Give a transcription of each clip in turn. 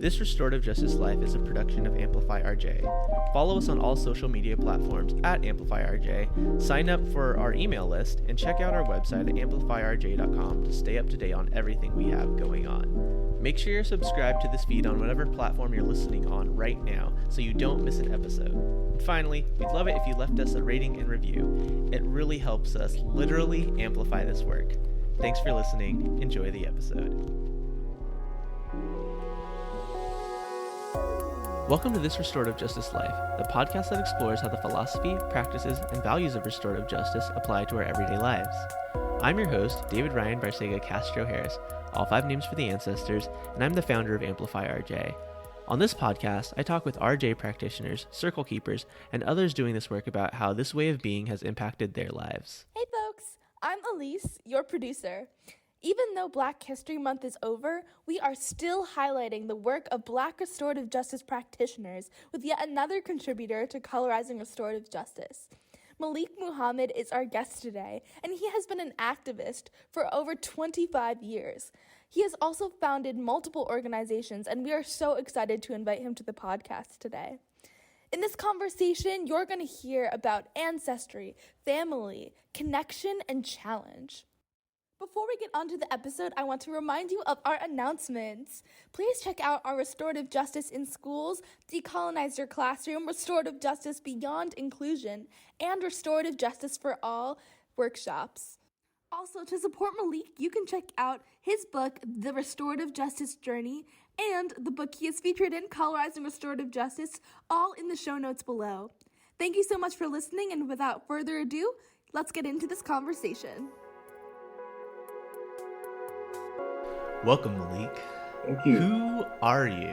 This Restorative Justice Life is a production of Amplify RJ. Follow us on all social media platforms at Amplify RJ, sign up for our email list, and check out our website at amplifyrj.com to stay up to date on everything we have going on. Make sure you're subscribed to this feed on whatever platform you're listening on right now so you don't miss an episode. And finally, we'd love it if you left us a rating and review. It really helps us literally amplify this work. Thanks for listening. Enjoy the episode. Welcome to This Restorative Justice Life, the podcast that explores how the philosophy, practices, and values of restorative justice apply to our everyday lives. I'm your host, David Ryan Barcega Castro Harris, all 5 names for the ancestors, and I'm the founder of Amplify RJ. On this podcast, I talk with RJ practitioners, circle keepers, and others doing this work about how this way of being has impacted their lives. Hey folks, I'm Elise, your producer. Even though Black History Month is over, we are still highlighting the work of Black restorative justice practitioners with yet another contributor to colorizing restorative justice. Malik Muhammad is our guest today, and he has been an activist for over 25 years. He has also founded multiple organizations, and we are so excited to invite him to the podcast today. In this conversation, you're going to hear about ancestry, family, connection, and challenge. Before we get onto the episode, I want to remind you of our announcements. Please check out our Restorative Justice in Schools, Decolonize Your Classroom, Restorative Justice Beyond Inclusion, and Restorative Justice for All workshops. Also, to support Malik, you can check out his book, The Restorative Justice Journey, and the book he is featured in, Colorizing Restorative Justice, all in the show notes below. Thank you so much for listening, and without further ado, let's get into this conversation. Welcome, Malik. Thank you. Who are you?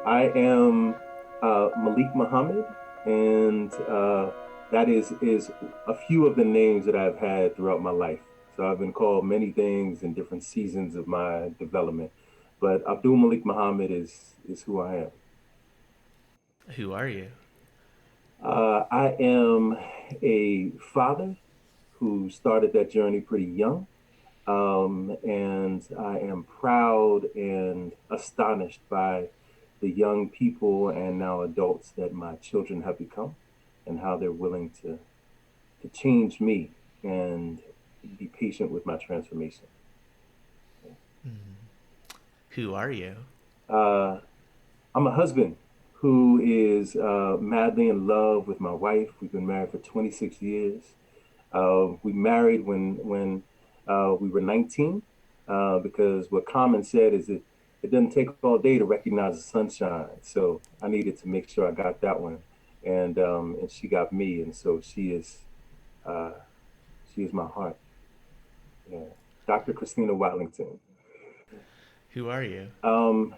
I am Malik Muhammad, and that is a few of the names that I've had throughout my life. So I've been called many things in different seasons of my development, but Abdul-Malik Muhammad is who I am. Who are you? I am a father who started that journey pretty young. And I am proud and astonished by the young people and now adults that my children have become and how they're willing to change me and be patient with my transformation. Who are you? I'm a husband who is madly in love with my wife. We've been married for 26 years. We married when we were 19, because what Common said is it doesn't take all day to recognize the sunshine. So I needed to make sure I got that one, and she got me, and so she is my heart. Yeah, Dr. Christina Watlington. Who are you? I'm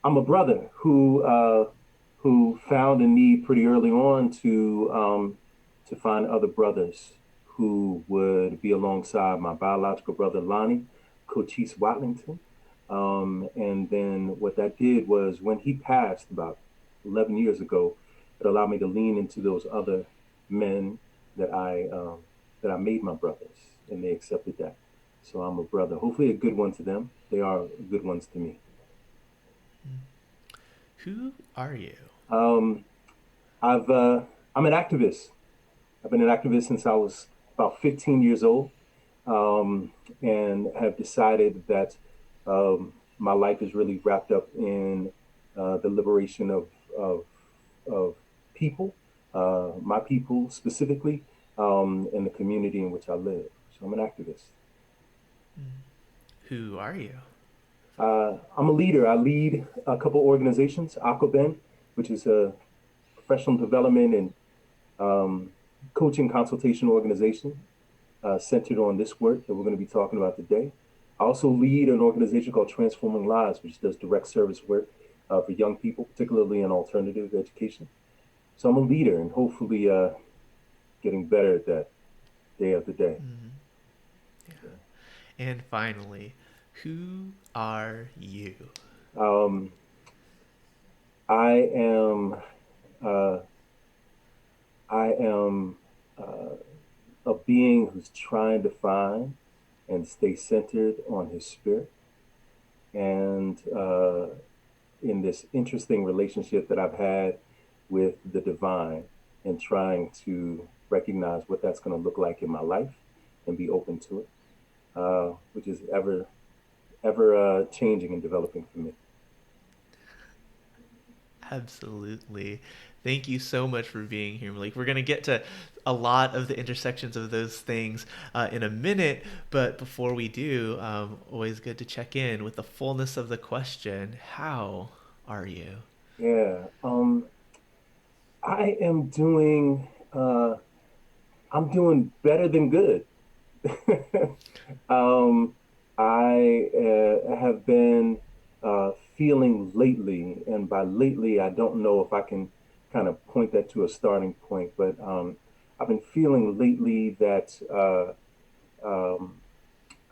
a brother who found a need pretty early on to find other brothers who would be alongside my biological brother, Lonnie, Cochise Watlington. And then what that did was when he passed about 11 years ago, it allowed me to lean into those other men that I made my brothers, and they accepted that. So I'm a brother, hopefully a good one to them. They are good ones to me. Who are you? I'm an activist. I've been an activist since I was about 15 years old, and have decided that my life is really wrapped up in the liberation of people, my people specifically, and the community in which I live. So I'm an activist. Who are you? I'm a leader. I lead a couple organizations, Akoben, which is a professional development and coaching consultation organization centered on this work that we're going to be talking about today. I also lead an organization called Transforming Lives, which does direct service work for young people, particularly in alternative education. So I'm a leader and hopefully getting better at that day after day. Yeah. And finally, who are you? I am a being who's trying to find and stay centered on his spirit. and in this interesting relationship that I've had with the divine, and trying to recognize what that's going to look like in my life and be open to it, which is ever changing and developing for me. Absolutely. Thank you so much for being here, Malik. We're going to get to a lot of the intersections of those things in a minute, but before we do, always good to check in with the fullness of the question. How are you? Yeah, I am doing. I'm doing better than good. um, I have been feeling lately, and by lately, I don't know if I can kind of point that to a starting point, but I've been feeling lately that um,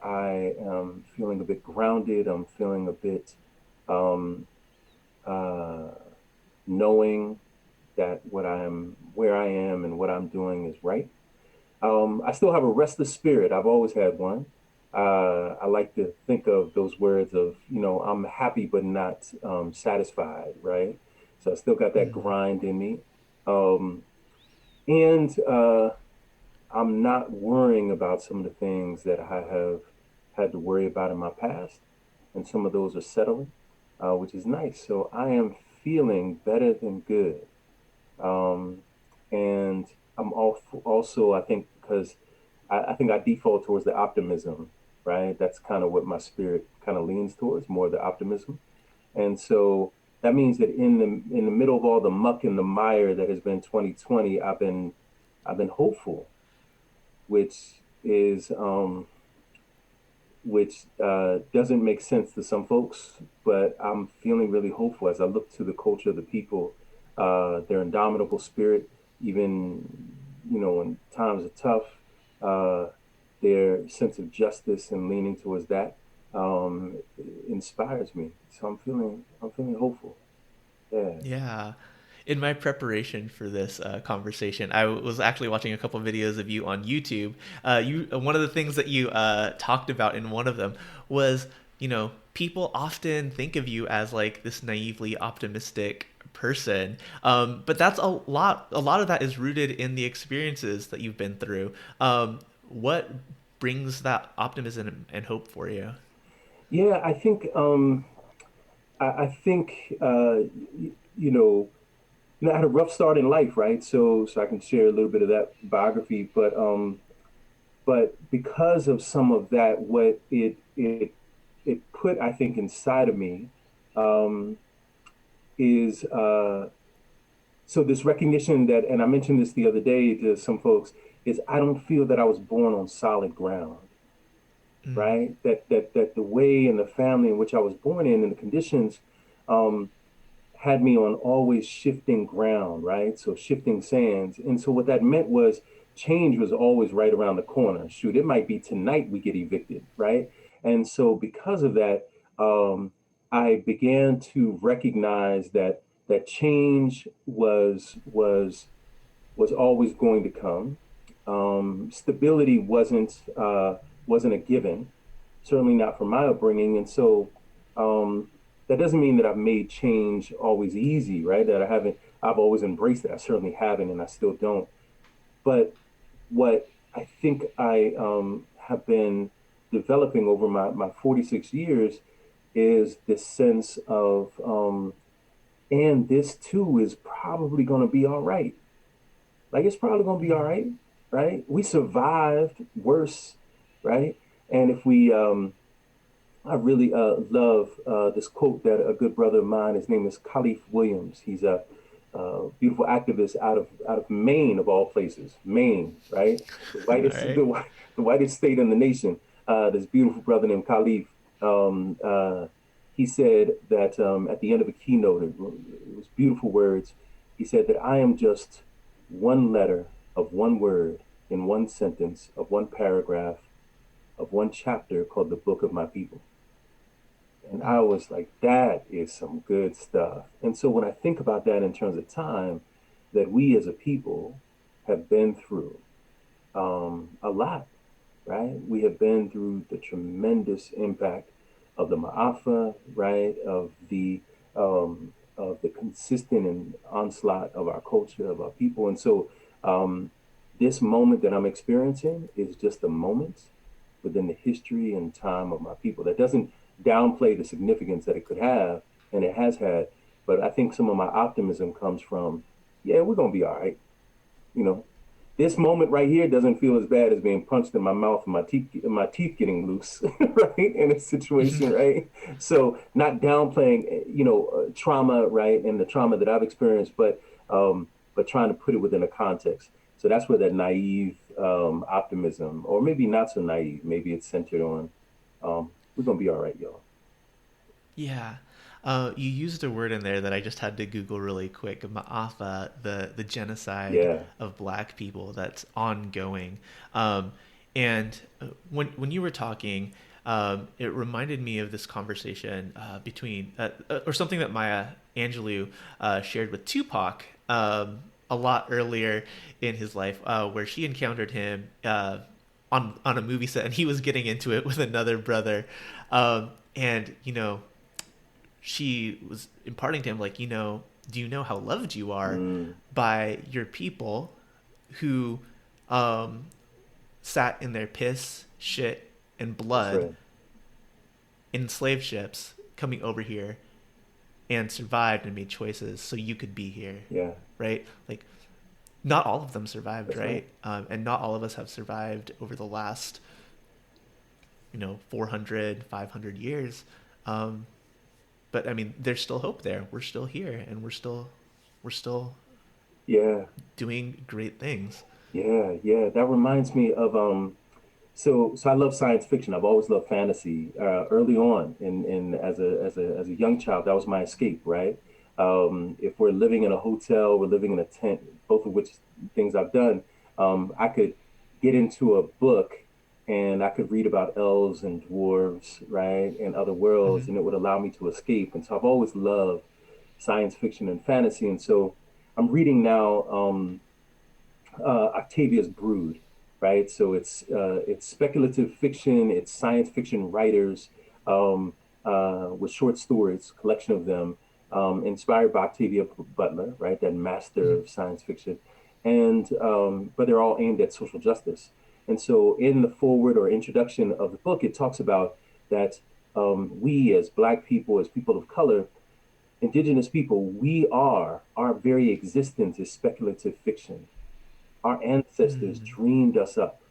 I am feeling a bit grounded. I'm feeling a bit um, uh, knowing that where I am and what I'm doing is right. I still have a restless spirit. I've always had one. I like to think of those words of, I'm happy but not satisfied, right? So I still got that Mm. grind in me. Um, and I'm not worrying about some of the things that I have had to worry about in my past. And some of those are settling, which is nice. So I am feeling better than good. Um, and also, I think, because I think I default towards the optimism, right? That's kind of what my spirit kind of leans towards, more the optimism. And so that means that in the middle of all the muck and the mire that has been 2020, I've been hopeful, which is which doesn't make sense to some folks, but I'm feeling really hopeful as I look to the culture of the people, their indomitable spirit, even when times are tough, uh, their sense of justice and leaning towards that inspires me. So I'm feeling hopeful. Yeah. Yeah. In my preparation for this conversation, I was actually watching a couple of videos of you on YouTube. One of the things that you talked about in one of them was, people often think of you as like this naively optimistic person, but that's a lot. A lot of that is rooted in the experiences that you've been through. What brings that optimism and hope for you? Yeah, I think you know I had a rough start in life, right? So I can share a little bit of that biography, but because of some of that, what it put, I think, inside of me, um, is so this recognition that, and I mentioned this the other day to some folks, is I don't feel that I was born on solid ground, Mm. right? That the way and the family in which I was born in and the conditions um, had me on always shifting ground, right? So shifting sands. And so what that meant was change was always right around the corner. Shoot, it might be tonight we get evicted, right? And so because of that, um, I began to recognize that change was always going to come. Stability wasn't a given, certainly not from my upbringing. And so that doesn't mean that I've made change always easy, right? That I haven't. I've always embraced it. I certainly haven't, and I still don't. But what I think I have been developing over my 46 years is this sense of, and this too is probably going to be all right. Like it's probably gonna be all right, right? We survived worse, right? And if we, I really love this quote that a good brother of mine. His name is Khalif Williams. He's a beautiful activist out of Maine, of all places. Maine, right? The All whitest right. the whitest state in the nation. This beautiful brother named Khalif. Um, uh, he said that at the end of a keynote, it was beautiful words. He said that I am just one letter of one word in one sentence of one paragraph of one chapter called the Book of My People. And I Mm. was like, that is some good stuff. And so when I think about that in terms of time, that we as a people have been through a lot, right? We have been through the tremendous impact of the Ma'afa, right? Of the consistent and onslaught of our culture, of our people. And so this moment that I'm experiencing is just a moment within the history and time of my people. That doesn't downplay the significance that it could have, and it has had. But I think some of my optimism comes from, yeah, we're gonna be all right. You know, this moment right here doesn't feel as bad as being punched in my mouth and my teeth getting loose, right? In a situation, right? So not downplaying, trauma, right, and the trauma that I've experienced, but trying to put it within a context. So that's where that naive optimism, or maybe not so naive, maybe it's centered on, we're gonna be all right, y'all. Yeah. You used a word in there that I just had to Google really quick. Ma'afa, the genocide Yeah, of Black people that's ongoing. And when you were talking, it reminded me of this conversation between, or something that Maya Angelou shared with Tupac a lot earlier in his life, where she encountered him on a movie set, and he was getting into it with another brother, and she was imparting to him, like, do you know how loved you are mm, by your people who um, sat in their piss, shit, and that's blood right. in slave ships coming over here and survived and made choices so you could be here, Yeah, right? Like, not all of them survived, that's right. right? And not all of us have survived over the last 400, 500 years. Um, but I mean, there's still hope there. We're still here, and we're still Yeah, doing great things. yeah, yeah. That reminds me of so I love science fiction. I've always loved fantasy. Early on, in as a young child, that was my escape, right? If we're living in a hotel, we're living in a tent, both of which things I've done. I could get into a book and I could read about elves and dwarves, right, and other worlds, Hmm. and it would allow me to escape. And so I've always loved science fiction and fantasy. And so I'm reading now Octavia's Brood, right? So it's speculative fiction, it's science fiction writers with short stories, collection of them, inspired by Octavia Butler, right? That master Hmm. of science fiction, and but they're all aimed at social justice. And so in the foreword or introduction of the book, it talks about that we as Black people, as people of color, indigenous people, we are, our very existence is speculative fiction. Our ancestors Hmm. dreamed us up,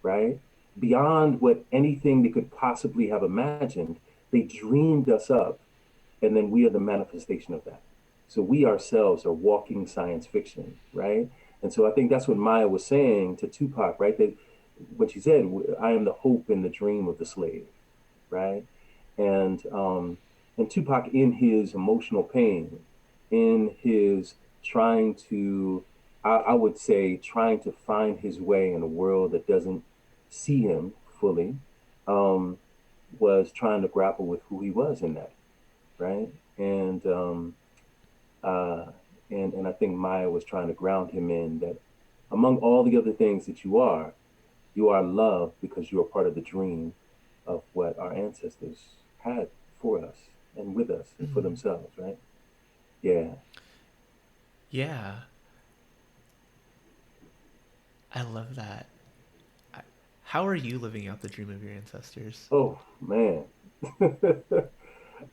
right? Beyond what anything they could possibly have imagined, they dreamed us up, and then we are the manifestation of that. So we ourselves are walking science fiction, right? And so I think that's what Maya was saying to Tupac, right? That when she said, "I am the hope and the dream of the slave," right? And um, and Tupac, in his emotional pain, in his trying to, I would say, trying to find his way in a world that doesn't see him fully, um, was trying to grapple with who he was in that, right? And uh, and I think Maya was trying to ground him in that among all the other things that you are loved because you are part of the dream of what our ancestors had for us and with us and for Hmm. themselves, right? Yeah. Yeah, I love that. I, how are you living out the dream of your ancestors? Oh man.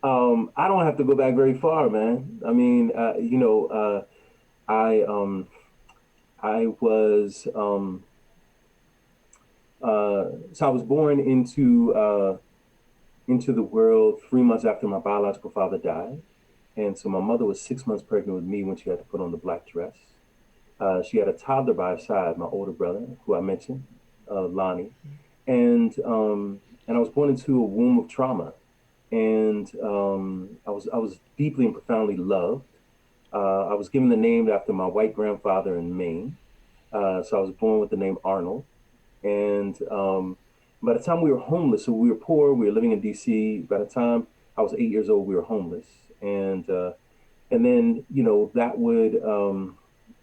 I don't have to go back very far, man. I mean, I I was so I was born into the world 3 months after my biological father died, and so my mother was 6 months pregnant with me when she had to put on the black dress. She had a toddler by her side, my older brother, who I mentioned, Lonnie, and I was born into a womb of trauma, and I was deeply and profoundly loved. I was given the name after my white grandfather in Maine, so I was born with the name Arnold. And by the time we were homeless, so we were poor, we were living in D.C. By the time I was 8 years old, we were homeless, and then that would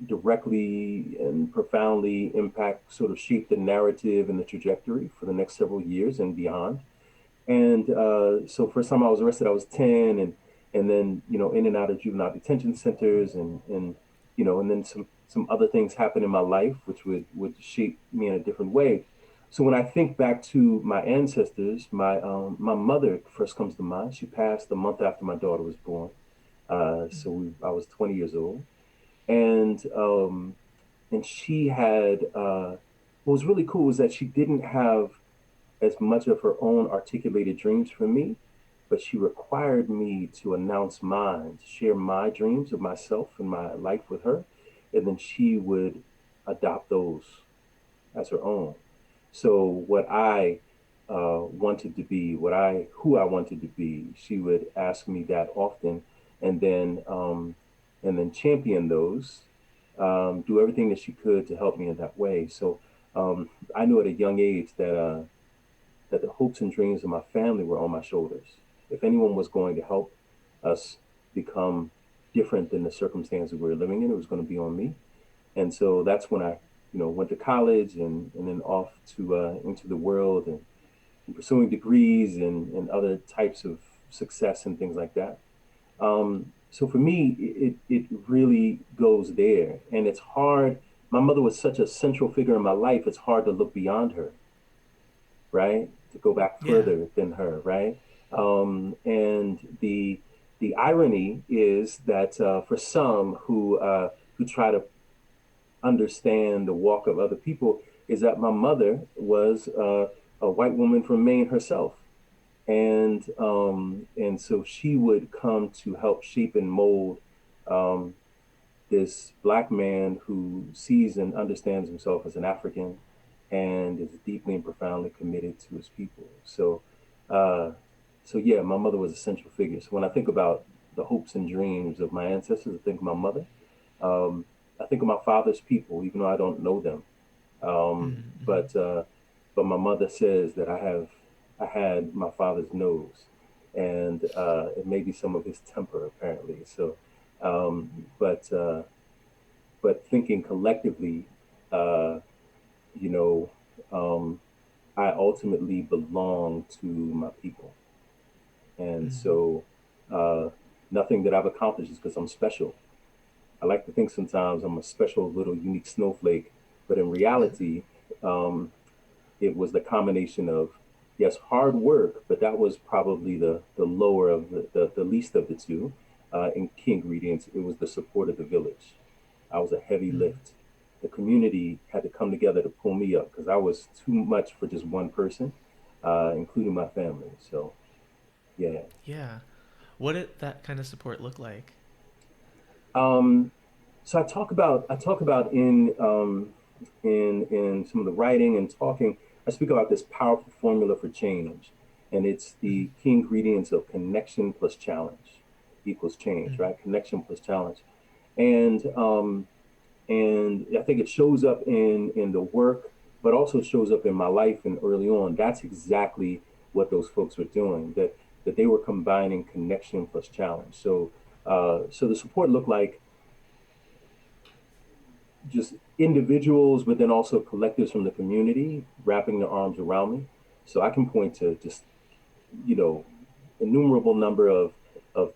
directly and profoundly impact, sort of shape the narrative and the trajectory for the next several years and beyond. And so first time I was arrested, I was 10, and then in and out of juvenile detention centers, and and then some other things happened in my life which would shape me in a different way. So when I think back to my ancestors, my mother first comes to mind. She passed the month after my daughter was born. I was 20 years old, and she had what was really cool was that she didn't have as much of her own articulated dreams for me, but she required me to announce mine, to share my dreams of myself and my life with her, and then she would adopt those as her own. So what I wanted to be, who I wanted to be, she would ask me that often, and then champion those, do everything that she could to help me in that way. So I knew at a young age that the hopes and dreams of my family were on my shoulders. If anyone was going to help us become different than the circumstances we were living in, it was going to be on me. And so that's when I, went to college, and then off to into the world, and pursuing degrees and other types of success and things like that. So for me, it really goes there, and it's hard. My mother was such a central figure in my life. It's hard to look beyond her, right? To go back Yeah. further than her, right? And the irony is that for some who try to understand the walk of other people, is that my mother was a white woman from Maine herself, and so she would come to help shape and mold um, this black man who sees and understands himself as an African and is deeply and profoundly committed to his people. Uh, so yeah, my mother was a central figure. So when I think about the hopes and dreams of my ancestors, I think of my mother. Um, I think of my father's people, even though I don't know them. Um, Mm-hmm. but uh, but my mother says that I had my father's nose, and it may be some of his temper apparently. So, but thinking collectively, uh, you know, um, I ultimately belong to my people. And Mm-hmm. so uh, nothing that I've accomplished is because I'm special. I like to think sometimes I'm a special little unique snowflake, but in reality, um, it was the combination of, yes, hard work, but that was probably the lower of the least of the two. In key ingredients, it was the support of the village. I was a heavy Mm-hmm. lift. The community had to come together to pull me up because I was too much for just one person, including my family. So, yeah. Yeah. What did that kind of support look like? Um, so I talk about in some of the writing and talking. I speak about this powerful formula for change, and it's Mm-hmm. the key ingredients of connection plus challenge equals change, Mm-hmm. right? Connection plus challenge, and I think it shows up in the work, but also shows up in my life and early on. That's exactly what those folks were doing. That they were combining connection plus challenge. So the support looked like just individuals, but then also collectives from the community wrapping their arms around me. So I can point to just you know innumerable number of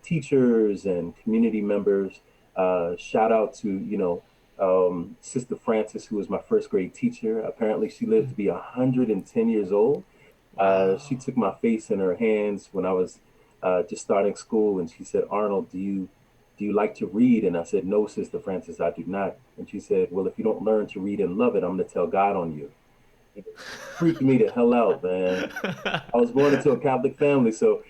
teachers and community members. Shout out to Sister Francis, who was my first grade teacher. Apparently, she lived to Mm-hmm. be 110 years old. She Wow. took my face in her hands when I was just starting school, and she said, "Arnold, do you like to read?" And I said, "No, Sister Francis, I do not." And she said, "Well, if you don't learn to read and love it, I'm going to tell God on you." It freaked me the hell out, man. I was born into a Catholic family, so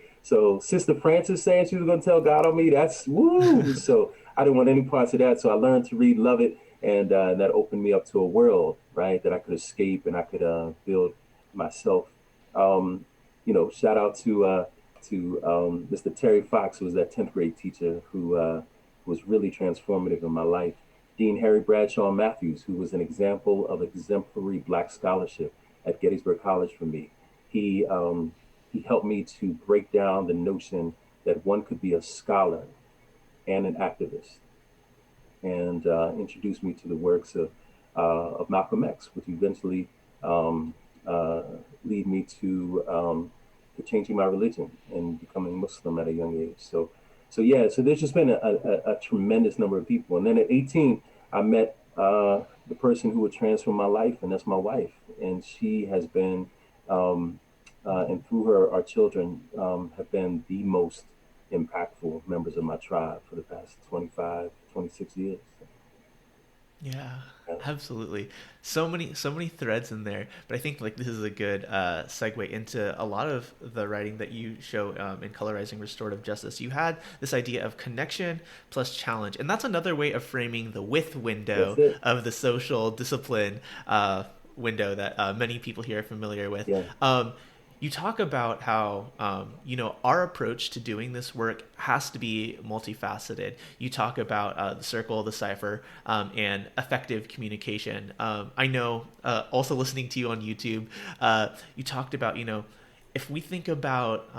Sister Francis saying she was going to tell God on me, that's woo. So I didn't want any parts of that. So I learned to read, love it, and that opened me up to a world, right, that I could escape and I could build myself. Um, shout out to Mr. Terry Fox, who was that 10th grade teacher who was really transformative in my life. Dean Harry Bradshaw Matthews, who was an example of exemplary Black scholarship at Gettysburg College for me. He he helped me to break down the notion that one could be a scholar and an activist, and introduced me to the works of Malcolm X, which eventually um, uh, lead me to for changing my religion and becoming Muslim at a young age. So yeah, so there's just been a tremendous number of people. And then at 18, I met the person who would transform my life, and that's my wife. And she has been, and through her, our children have been the most impactful members of my tribe for the past 25, 26 years. Yeah, Yeah. absolutely. So many threads in there, but I think like this is a good segue into a lot of the writing that you show in colorizing restorative justice. You had this idea of connection plus challenge, and that's another way of framing the width That's window it. of the social discipline window that many people here are familiar with. Yeah. You talk about how our approach to doing this work has to be multifaceted. You talk about the circle, the cipher, and effective communication. I know, also listening to you on YouTube, you talked about if we think about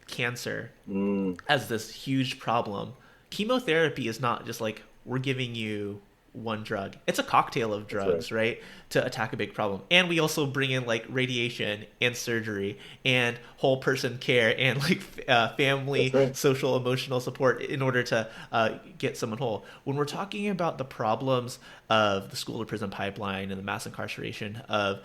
cancer Mm, as this huge problem, chemotherapy is not just like we're giving you one drug. It's a cocktail of that's right. drugs, right? To attack a big problem. And we also bring in like radiation and surgery and whole person care and like That's family, right. social, emotional support in order to get someone whole. When we're talking about the problems of the school to prison pipeline and the mass incarceration of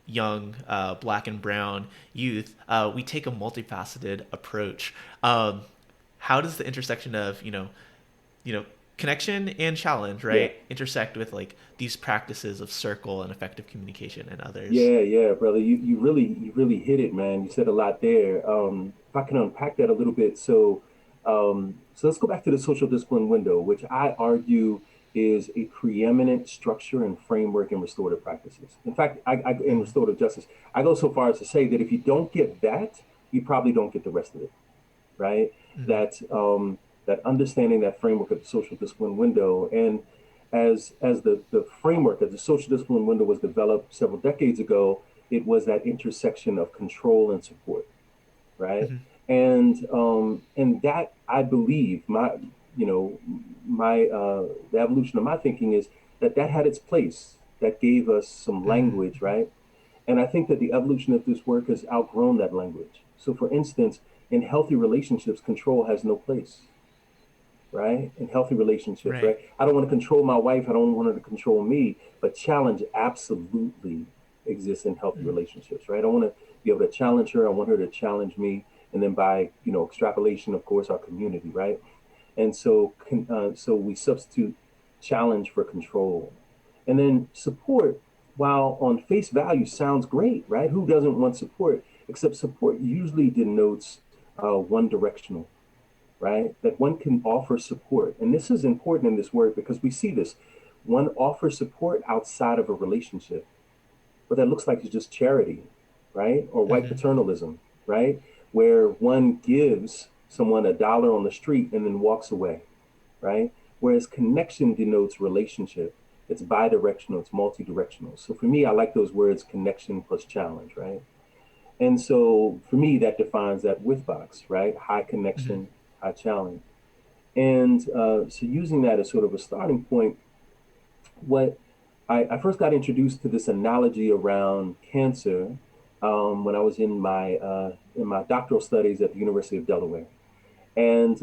young black and brown youth, we take a multifaceted approach. How does the intersection of you know connection and challenge, Yeah. right, intersect with like these practices of circle and effective communication and others? Yeah, yeah, brother. You really hit it, man. You said a lot there. If I can unpack that a little bit. So let's go back to the social discipline window, which I argue is a preeminent structure and framework in restorative practices. In fact, in Mm-hmm. restorative justice, I go so far as to say that if you don't get that, you probably don't get the rest of it, right? Mm-hmm. That understanding that framework of the social discipline window, and as the framework as the social discipline window was developed several decades ago, it was that intersection of control and support, right? Mm-hmm. And that, I believe, my you know my the evolution of my thinking is that that had its place, that gave us some language, Mm-hmm. right? And I think that the evolution of this work has outgrown that language. So for instance, in healthy relationships, control has no place, right? In healthy relationships, Right. right? I don't want to control my wife. I don't want her to control me. But challenge absolutely exists in healthy Mm-hmm. relationships, right? I want to be able to challenge her. I want her to challenge me. And then by, extrapolation, of course, our community, right? And so we substitute challenge for control. And then support, while on face value sounds great, right? Who doesn't want support? Except support usually denotes one directional, right? That one can offer support. And this is important in this work because we see this. One offers support outside of a relationship. What that looks like is just charity, right? Or white Mm-hmm. paternalism, right? Where one gives someone $1 on the street and then walks away, right? Whereas connection denotes relationship. It's bi-directional, it's multi-directional. So for me, I like those words, connection plus challenge, right? And so for me, that defines that width box, right? High Mm-hmm. connection, high challenge. And so using that as sort of a starting point, what I first got introduced to this analogy around cancer when I was in my doctoral studies at the University of Delaware. And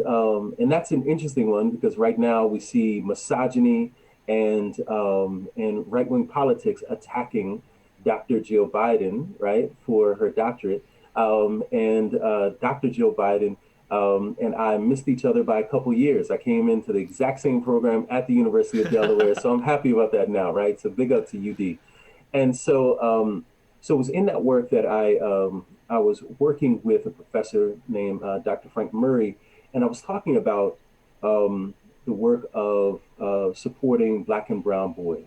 that's an interesting one because right now we see misogyny and right wing politics attacking Dr. Jill Biden, right, for her doctorate. And Dr. Jill Biden and I missed each other by a couple years. I came into the exact same program at the University of Delaware, so I'm happy about that now, right? So big up to UD. And so it was in that work that I was working with a professor named Dr. Frank Murray, and I was talking about the work of supporting Black and Brown boys,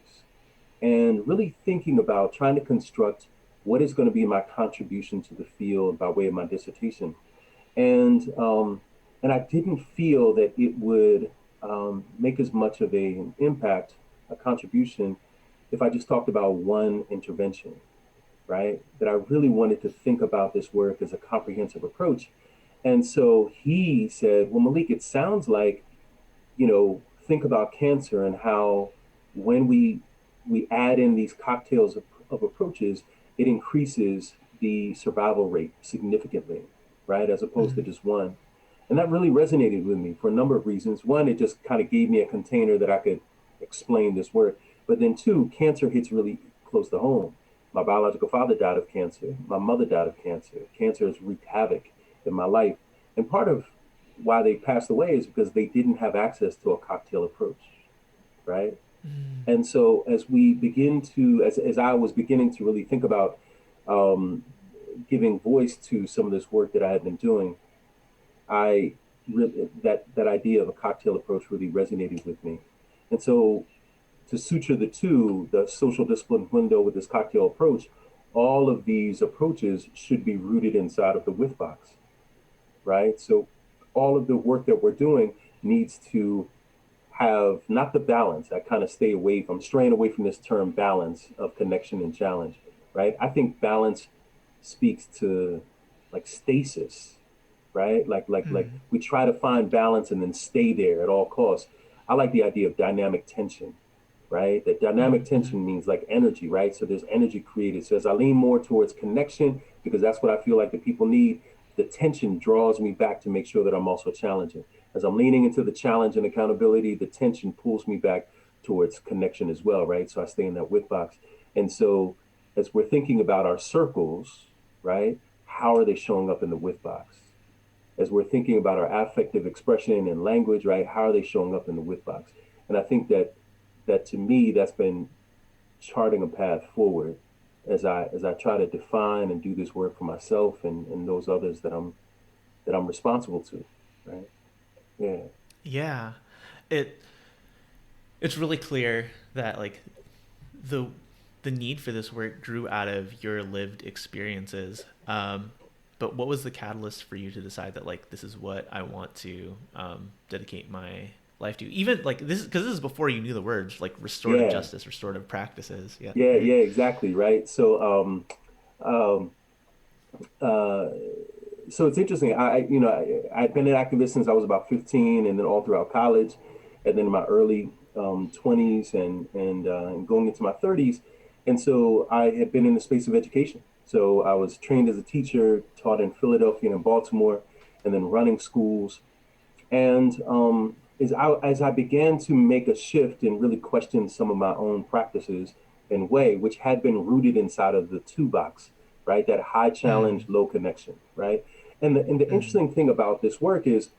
and really thinking about trying to construct what is going to be my contribution to the field by way of my dissertation, and um, and I didn't feel that it would make as much of an impact, a contribution, if I just talked about one intervention, right? That I really wanted to think about this work as a comprehensive approach. And so he said, well, Malik, it sounds like, think about cancer and how when we add in these cocktails of approaches, it increases the survival rate significantly, right? As opposed to just one. And that really resonated with me for a number of reasons. One, it just kind of gave me a container that I could explain this work. But then two, cancer hits really close to home. My biological father died of cancer. My mother died of cancer. Cancer has wreaked havoc in my life. And part of why they passed away is because they didn't have access to a cocktail approach, right? And so as we begin to, as I was beginning to really think about giving voice to some of this work that I had been doing, I really, that idea of a cocktail approach really resonated with me. And so to suture the two, the social discipline window with this cocktail approach, all of these approaches should be rooted inside of the with box, right? So all of the work that we're doing needs to have not the balance. I kind of stay away from, straying away from this term balance of connection and challenge, right? I think balance speaks to like stasis, right? Like we try to find balance and then stay there at all costs. I like the idea of dynamic tension, right? That dynamic tension means like energy, right? So there's energy created. So as I lean more towards connection, because that's what I feel like the people need, the tension draws me back to make sure that I'm also challenging. As I'm leaning into the challenge and accountability, the tension pulls me back towards connection as well, right? So I stay in that with box. And so as we're thinking about our circles, right, how are they showing up in the with box? As we're thinking about our affective expression and language, right, how are they showing up in the with box? And I think that to me, that's been charting a path forward as I try to define and do this work for myself and those others that I'm responsible to, right? Yeah. Yeah. It's really clear that like the need for this work grew out of your lived experiences. But what was the catalyst for you to decide that like this is what I want to dedicate my life to? Even like this, because this is before you knew the words like restorative justice, restorative practices. Yeah. Yeah, Right? yeah, exactly, right. So it's interesting. I've been an activist since I was about 15, and then all throughout college, and then in my early 20s and going into my 30s. And so I had been in the space of education. So I was trained as a teacher, taught in Philadelphia and in Baltimore, and then running schools. And as I began to make a shift and really question some of my own practices and way, which had been rooted inside of the two box, right? That high challenge, low connection, right? And the interesting thing about this work is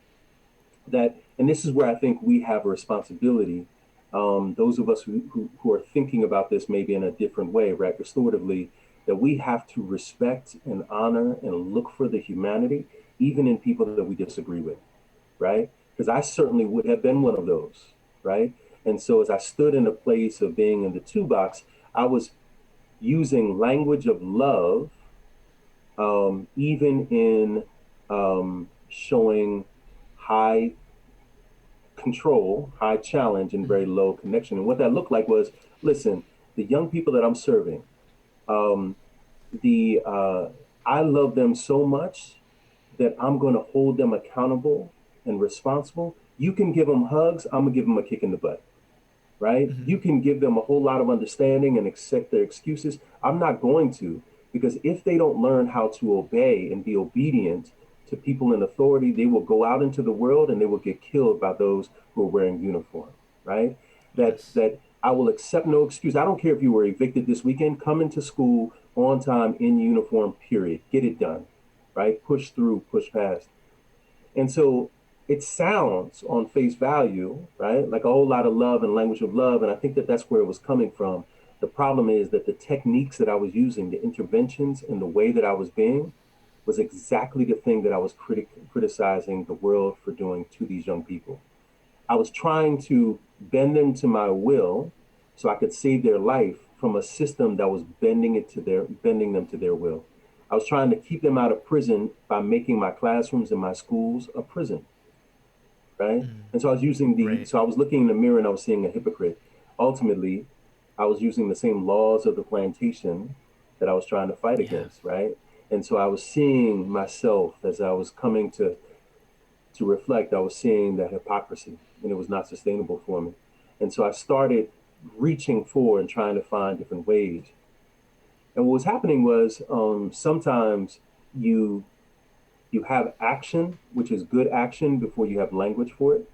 that, and this is where I think we have a responsibility, those of us who are thinking about this maybe in a different way, right, restoratively, that we have to respect and honor and look for the humanity, even in people that we disagree with, right? Because I certainly would have been one of those, right? And so as I stood in a place of being in the two box, I was using language of love, even in showing high control, high challenge, and very low connection. And what that looked like was, listen, the young people that I'm serving, um, I love them so much that I'm going to hold them accountable and responsible. You can give them hugs, I'm gonna give them a kick in the butt, right? You can give them a whole lot of understanding and accept their excuses. I'm not going to, because if they don't learn how to obey and be obedient to people in authority, they will go out into the world and they will get killed by those who are wearing uniform, right? That I will accept no excuse. I don't care if you were evicted this weekend, come into school on time in uniform, period. Get it done, right? Push through, push past. And so it sounds on face value, right, like a whole lot of love and language of love. And I think that that's where it was coming from. The problem is that the techniques that I was using, the interventions and the way that I was being was exactly the thing that I was criticizing the world for doing to these young people. I was trying to bend them to my will so I could save their life from a system that was bending them to their will. I was trying to keep them out of prison by making my classrooms and my schools a prison, right? And so I was Right. so I was looking in the mirror and I was seeing a hypocrite. Ultimately, I was using the same laws of the plantation that I was trying to fight Yeah. against, right? And so I was seeing myself as I was coming to reflect, I was seeing that hypocrisy and it was not sustainable for me. And so I started reaching for and trying to find different ways And what was happening was sometimes you you have action, which is good action, before you have language for it.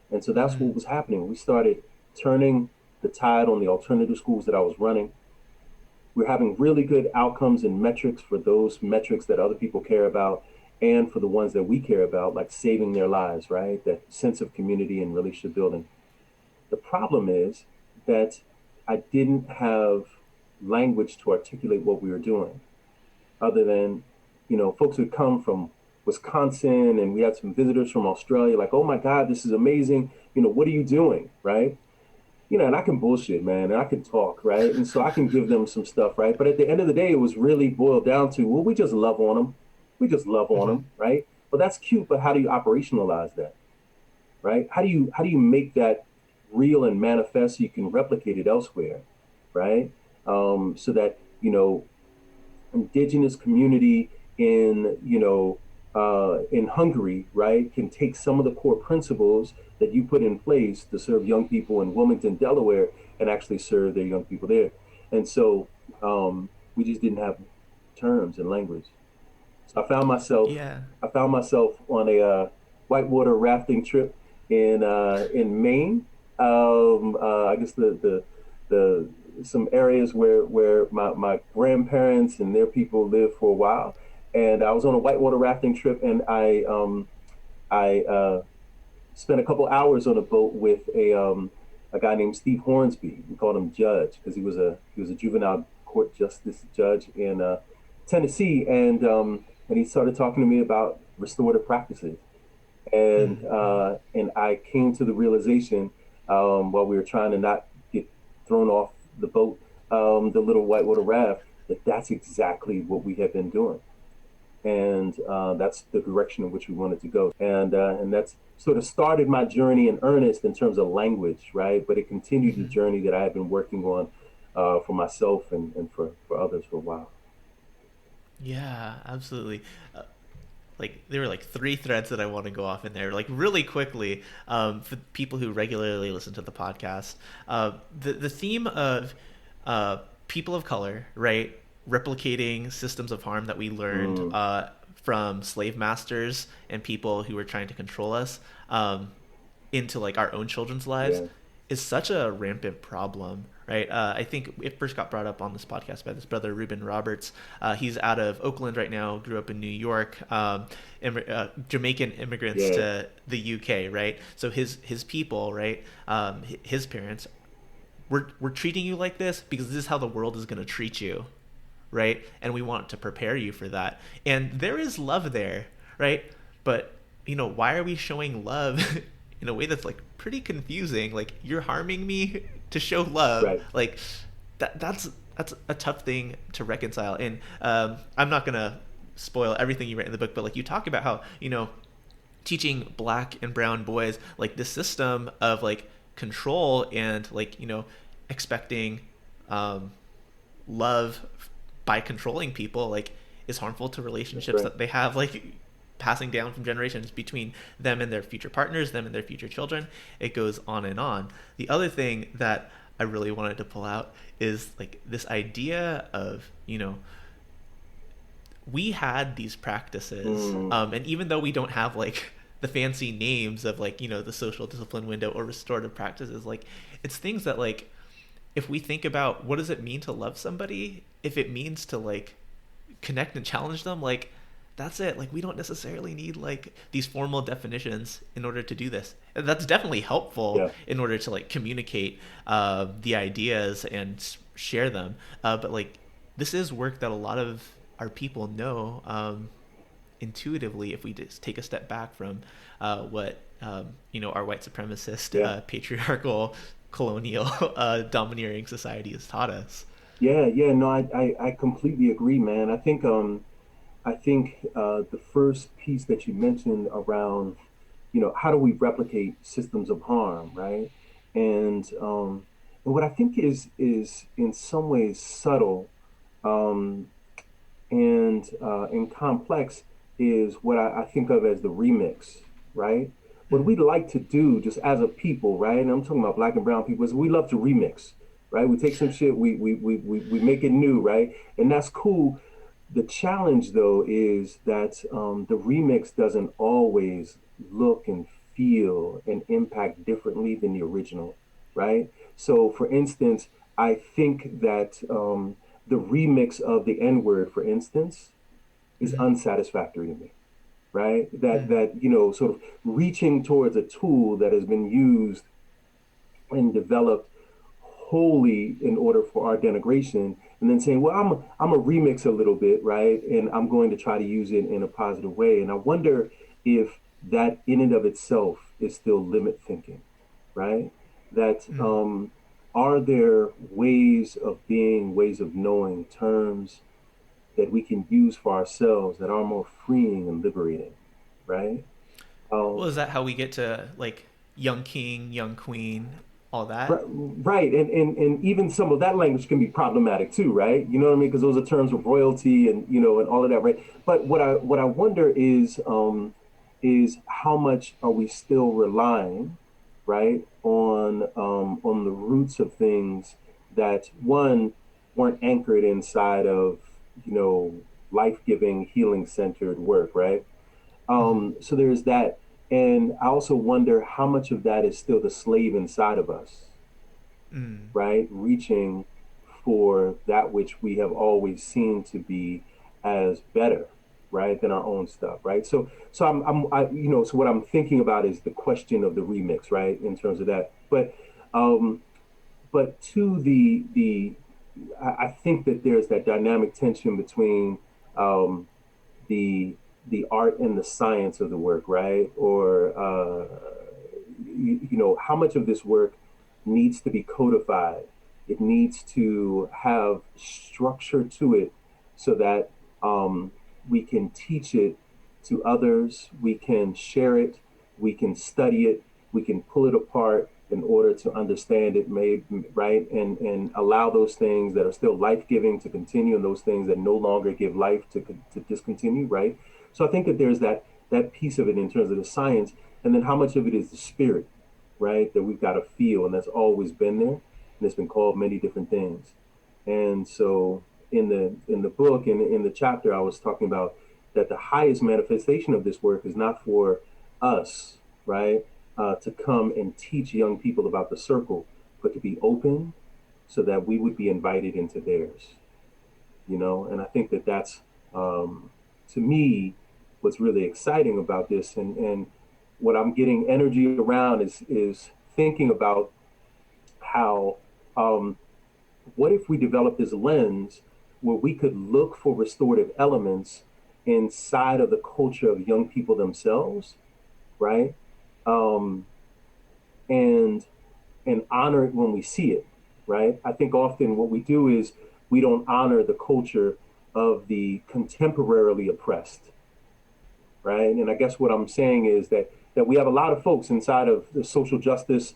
And so that's what Mm, was happening. We started turning the tide on the alternative schools that I was running. We're having really good outcomes and metrics for those metrics that other people care about and for the ones that we care about, like saving their lives, right? That sense of community and relationship building. The problem is that I didn't have language to articulate what we were doing, other than, folks would come from Wisconsin and we had some visitors from Australia, like, oh my God, this is amazing. What are you doing? Right. And I can bullshit, man, and I can talk, right? And so I can give them some stuff, right? But at the end of the day, it was really boiled down to, well, we just love on them. We just love on mhm. them, right? Well, that's cute, but how do you operationalize that, right? How do you make that real and manifest so you can replicate it elsewhere, right? So that indigenous community in Hungary, right, can take some of the core principles that you put in place to serve young people in Wilmington, Delaware, and actually serve their young people there. And so we just didn't have terms and language. So Yeah. I found myself on a whitewater rafting trip in Maine. I guess the some areas where my grandparents and their people lived for a while, and I was on a whitewater rafting trip, and I spent a couple hours on a boat with a guy named Steve Hornsby. We called him Judge because he was a juvenile court justice judge in Tennessee, and he started talking to me about restorative practices, and I came to the realization while we were trying to not get thrown off the boat, the little whitewater raft, that that's exactly what we have been doing, and that's the direction in which we wanted to go, and that's sort of started my journey in earnest in terms of language, right? But it continued the Mhm. journey that I had been working on for myself and for others for a while. Yeah, absolutely. Uh, like there were like three threads that I want to go off in there, like really quickly, for people who regularly listen to the podcast. The theme of people of color, right, replicating systems of harm that we learned Mm, from slave masters and people who were trying to control us, into like our own children's lives yeah, is such a rampant problem, right? I think it first got brought up on this podcast by this brother Ruben Roberts. He's out of Oakland right now, grew up in New York, Jamaican immigrants yeah, to the UK, right? So his people, right? His parents, we're treating you like this because this is how the world is going to treat you, right? And we want to prepare you for that. And there is love there, right? But why are we showing love in a way that's like pretty confusing? Like you're harming me to show love. right, Like that's a tough thing to reconcile. And I'm not gonna spoil everything you write in the book, but like you talk about how teaching black and brown boys like this system of like control and like expecting um, love by controlling people like is harmful to that's relationships right. that they have like passing down from generations between them and their future partners, them and their future children. It goes on and on. The other thing that I really wanted to pull out is like this idea of we had these practices, Mm, and even though we don't have like the fancy names of like the social discipline window or restorative practices, like it's things that like if we think about what does it mean to love somebody, if it means to like connect and challenge them, like that's it. Like we don't necessarily need like these formal definitions in order to do this. That's definitely helpful yeah, in order to like communicate the ideas and share them. But like this is work that a lot of our people know intuitively if we just take a step back from what our white supremacist yeah. patriarchal colonial domineering society has taught us. Yeah. No, I completely agree, man. I think the first piece that you mentioned around, how do we replicate systems of harm, right? And what I think is in some ways subtle, um, and complex is what I think of as the remix, right? What Mm-hmm. we like to do just as a people, right? And I'm talking about black and brown people, is we love to remix. right? We take some shit, we make it new, right? And that's cool. The challenge, though, is that the remix doesn't always look and feel and impact differently than the original, right? So, for instance, I think that the remix of the N word, for instance, is Mm-hmm. unsatisfactory to me, right? That Mm. that sort of reaching towards a tool that has been used and developed wholly in order for our denigration, and then saying, well, I'm a remix a little bit, right? And I'm going to try to use it in a positive way. And I wonder if that in and of itself is still limit thinking, right? That Mm. are there ways of being, ways of knowing, terms that we can use for ourselves that are more freeing and liberating, right? Well, Um, is that how we get to like young king, young queen, all that? Right, and even some of that language can be problematic too, right? You know what I mean? Because those are terms of royalty and and all of that, right? But what I wonder is how much are we still relying, right, on the roots of things that one weren't anchored inside of life giving, healing centered work, right? Mm-hmm. So there's that, and I also wonder how much of that is still the slave inside of us, Mm. right? Reaching for that which we have always seen to be as better, right, than our own stuff, right? So so what I'm thinking about is the question of the remix, right, in terms of that. Um, but to I think that there's that dynamic tension between um, the art and the science of the work, right? Or how much of this work needs to be codified. It needs to have structure to it so that we can teach it to others, we can share it, we can study it, we can pull it apart in order to understand it, made right, and allow those things that are still life giving to continue, and those things that no longer give life to discontinue, right? So I think that there's that piece of it in terms of the science, and then how much of it is the spirit, right? That we've got to feel, and that's always been there, and it's been called many different things. And so in the book, in the chapter, I was talking about that the highest manifestation of this work is not for us, right, to come and teach young people about the circle, but to be open so that we would be invited into theirs, and I think that that's to me what's really exciting about this, and what I'm getting energy around is thinking about how what if we develop this lens where we could look for restorative elements inside of the culture of young people themselves, right? Um, and honor it when we see it, right? I think often what we do is we don't honor the culture of the contemporarily oppressed, right? And I guess what I'm saying is that we have a lot of folks inside of the social justice,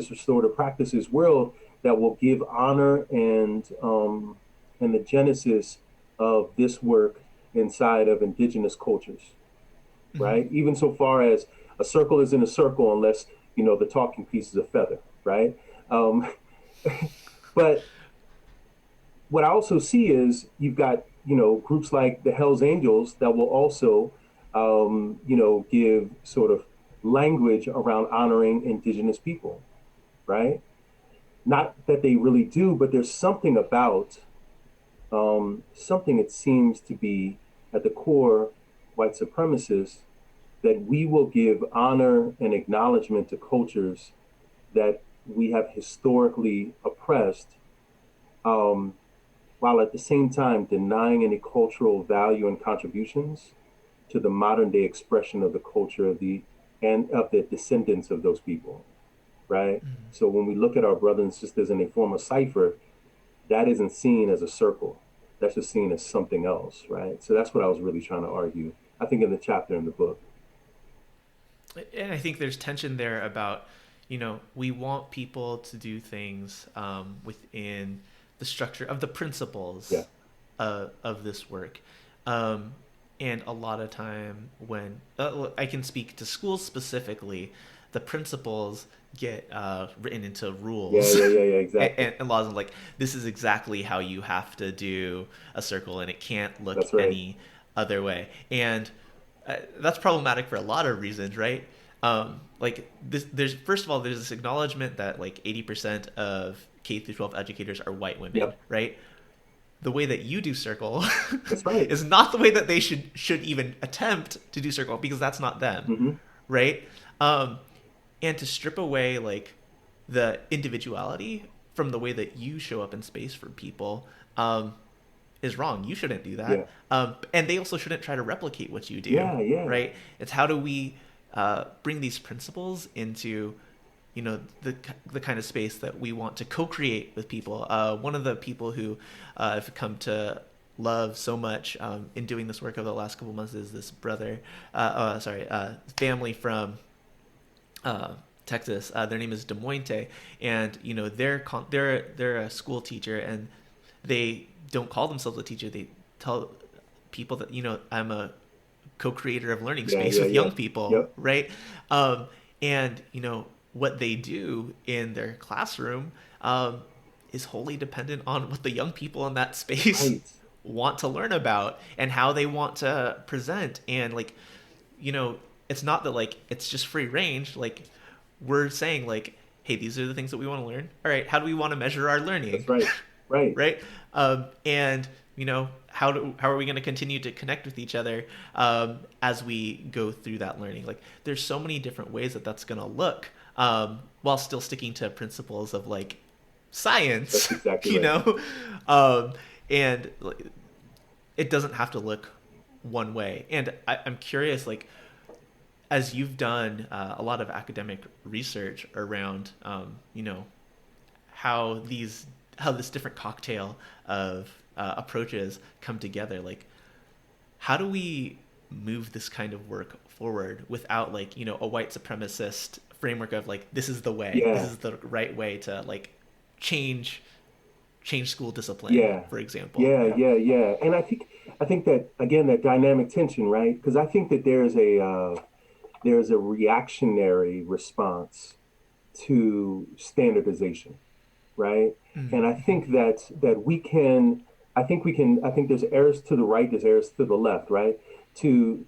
restorative practices world that will give honor and the genesis of this work inside of indigenous cultures, Mm-hmm. right? Even so far as a circle isn't a circle unless the talking piece is a feather, right? Um, but what I also see is you've got groups like the Hell's Angels that will also give sort of language around honoring indigenous people, right? Not that they really do, but there's something about something that seems to be at the core white supremacists, that we will give honor and acknowledgement to cultures that we have historically oppressed, um, while at the same time denying any cultural value and contributions to the modern day expression of the culture of the descendants of those people, right? Mm-hmm. So when we look at our brothers and sisters and they form a cipher, that isn't seen as a circle. That's just seen as something else, right? So that's what I was really trying to argue, I think, in the chapter in the book. And I think there's tension there about, we want people to do things within the structure of the Yeah. principles of this work. And a lot of time when I can speak to schools specifically, the principles get written into Yeah, rules yeah, yeah, yeah, exactly. and laws of like this is exactly how you have to do a circle and it can't look That's right. any other way. And that's problematic for a lot of reasons, right? Like this, there's first of all there's this acknowledgement that like 80% of K through 12 educators are white women, Yep, right? The way that you do circle that's right. is not the way that they should even attempt to do circle because that's not them, Hmm. right? Um, and to strip away like the individuality from the way that you show up in space for people is wrong. You shouldn't do that, Yeah, and they also shouldn't try to replicate what you do, yeah, yeah, right? It's how do we bring these principles into the kind of space that we want to co-create with people. One of the people who I've come to love so much in doing this work over the last couple of months is this family from Texas. Their name is Des Moines, and they're a school teacher, and they don't call themselves a teacher. They tell people that I'm a co-creator of learning yeah, space yeah, with yeah. young people, Yep, right? And what they do in their classroom is wholly dependent on what the young people in that space right. want to learn about and how they want to present. And like, it's not that like it's just free range. Like we're saying like, hey, these are the things that we want to learn. All right, how do we want to measure our That's learning? right. Right. Right? And how are we going to continue to connect with each other as we go through that learning? Like, there's so many different ways that that's going to look, while still sticking to principles of like That's science, exactly you right. know, um, and like, it doesn't have to look one way. And I'm curious, like, as you've done a lot of academic research around, how this different cocktail of approaches come together. Like, how do we move this kind of work forward without like a white supremacist framework of like this is the way, this Yeah, is the right way to like change school discipline, yeah, for example. yeah, yeah, yeah. And I think that again that dynamic tension, right? Because I think that there's a reactionary response to standardization, right? And I Mm-hmm. think that I think there's errors to the right, there's errors to the left, right? To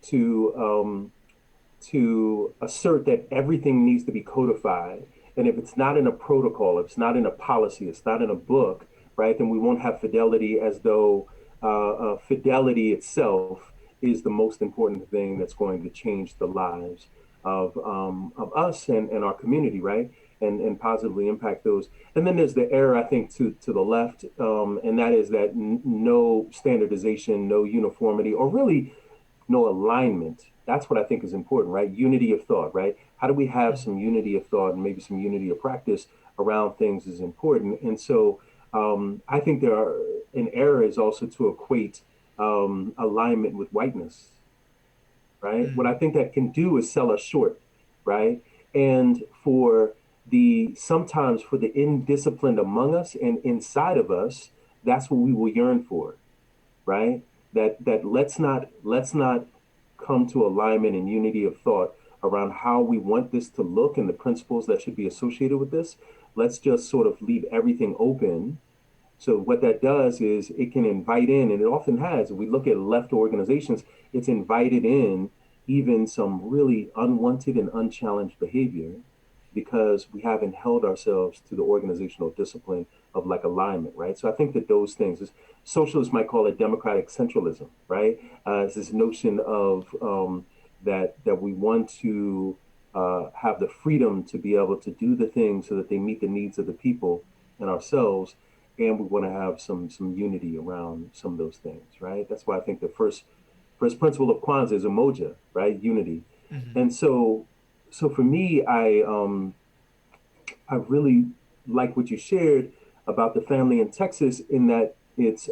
assert that everything needs to be codified. And if it's not in a protocol, if it's not in a policy, it's not in a book, right, then we won't have fidelity as though fidelity itself is the most important thing that's going to change the lives of us and our community, right? And positively impact those. And then there's the error, I think, to the left, and that is that no standardization, no uniformity, or really no alignment. That's what I think is important, right? Unity of thought, right? How do we have some unity of thought and maybe some unity of practice around things is important. And so I think an error is also to equate alignment with whiteness, right? What I Mm-hmm. think that can do is sell us short, right? And sometimes for the indisciplined among us and inside of us, that's what we will yearn for, right? That let's not come to alignment and unity of thought around how we want this to look and the principles that should be associated with this. Let's just sort of leave everything open. So what that does is it can invite in, and it often has. If we look at left organizations, it's invited in even some really unwanted and unchallenged behavior because we haven't held ourselves to the organizational discipline of like alignment, right? So I think that those things, socialists might call it democratic centralism, right? It's this notion of that we want to have the freedom to be able to do the things so that they meet the needs of the people and ourselves, and we want to have some unity around some of those things, right? That's why I think the first principle of Kwanzaa is umoja, right? Unity. Mm-hmm. And so for me, I really like what you shared about the family in Texas in that it's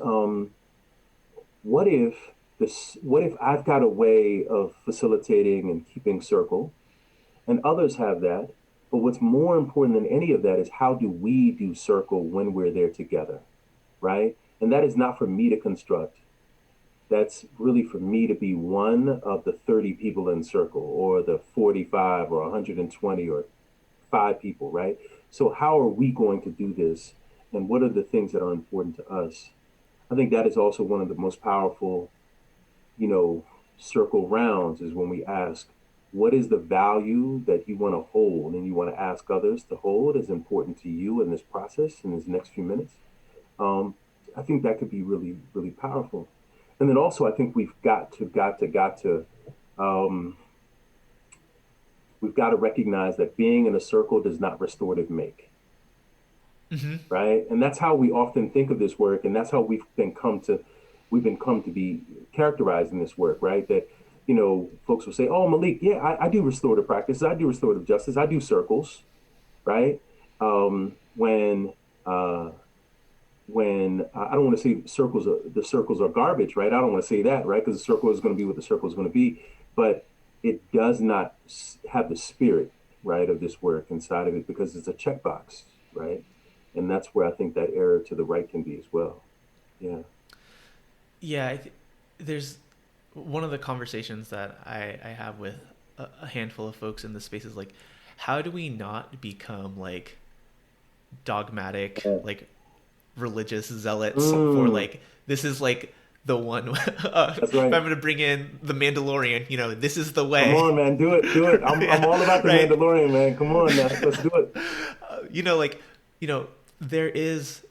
what if what if I've got a way of facilitating and keeping circle and others have that, but what's more important than any of that is how do we do circle when we're there together, right? And that is not for me to construct. that's really for me to be one of the 30 people in circle, or the 45 or 120 or 5 people, right? So how are we going to do this? And what are the things that are important to us? I think that is also one of the most powerful, you know, circle rounds, is when we ask, what is the value that you want to hold and you want to ask others to hold as important to you in this process, in this next few minutes? Um, I think that could be really, really powerful. And then also, I think um, we've got to recognize that being in a circle does not restorative make, Hmm. right? And that's how we often think of this work, and that's how we've been come to be characterized in this work, right? That, you know, folks will say, "Oh, Malik, yeah, I do restorative practices, I do restorative justice, I do circles," right? Um, when uh, when I don't want to say the circles are garbage, right? I don't want to say that, right? Because the circle is going to be what the circle is going to be, but it does not have the spirit, right, of this work inside of it, because it's a checkbox, right? And that's where I think that error to the right can be as well. Yeah. Yeah, there's one of the conversations that I have with a handful of folks in this space is like, how do we not become like dogmatic, Yeah. like religious zealots for Mm, like, this is like the one. that's If right. I'm going to bring in the Mandalorian, this is the Come way. on, man, do it, do it. I'm Yeah, all about the right. Mandalorian, man. Come on, now, let's do it. Like, there is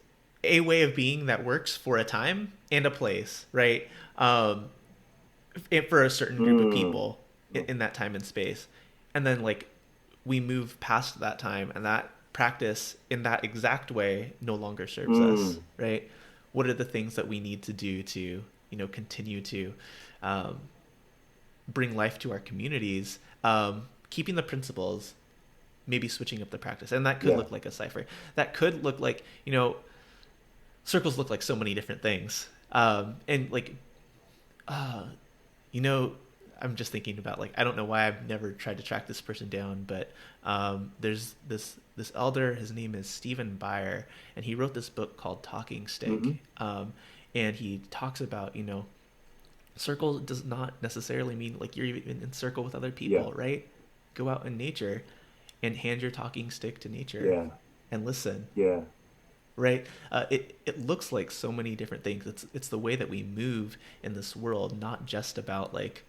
a way of being that works for a time and a place, right? Um, for a certain group of Mm, people in that time and space. And then, like, we move past that time, and that practice in that exact way no longer serves us, mm, right? What are the things that we need to do to, continue to um, bring life to our communities, keeping the principles, maybe switching up the practice? And that could yeah, look like a cipher. That could look like, circles look like so many different things. And like, uh, you know, I'm just thinking about, like, I don't know why I've never tried to track this person down, but there's this elder. His name is Stephen Beyer, and he wrote this book called Talking hmm, Stick. And he talks about, circle does not necessarily mean like you're even in circle with other yeah, people, right? Go out in nature and hand your talking stick to nature yeah, and listen, yeah, right? It looks like so many different things. It's the way that we move in this world, not just about like,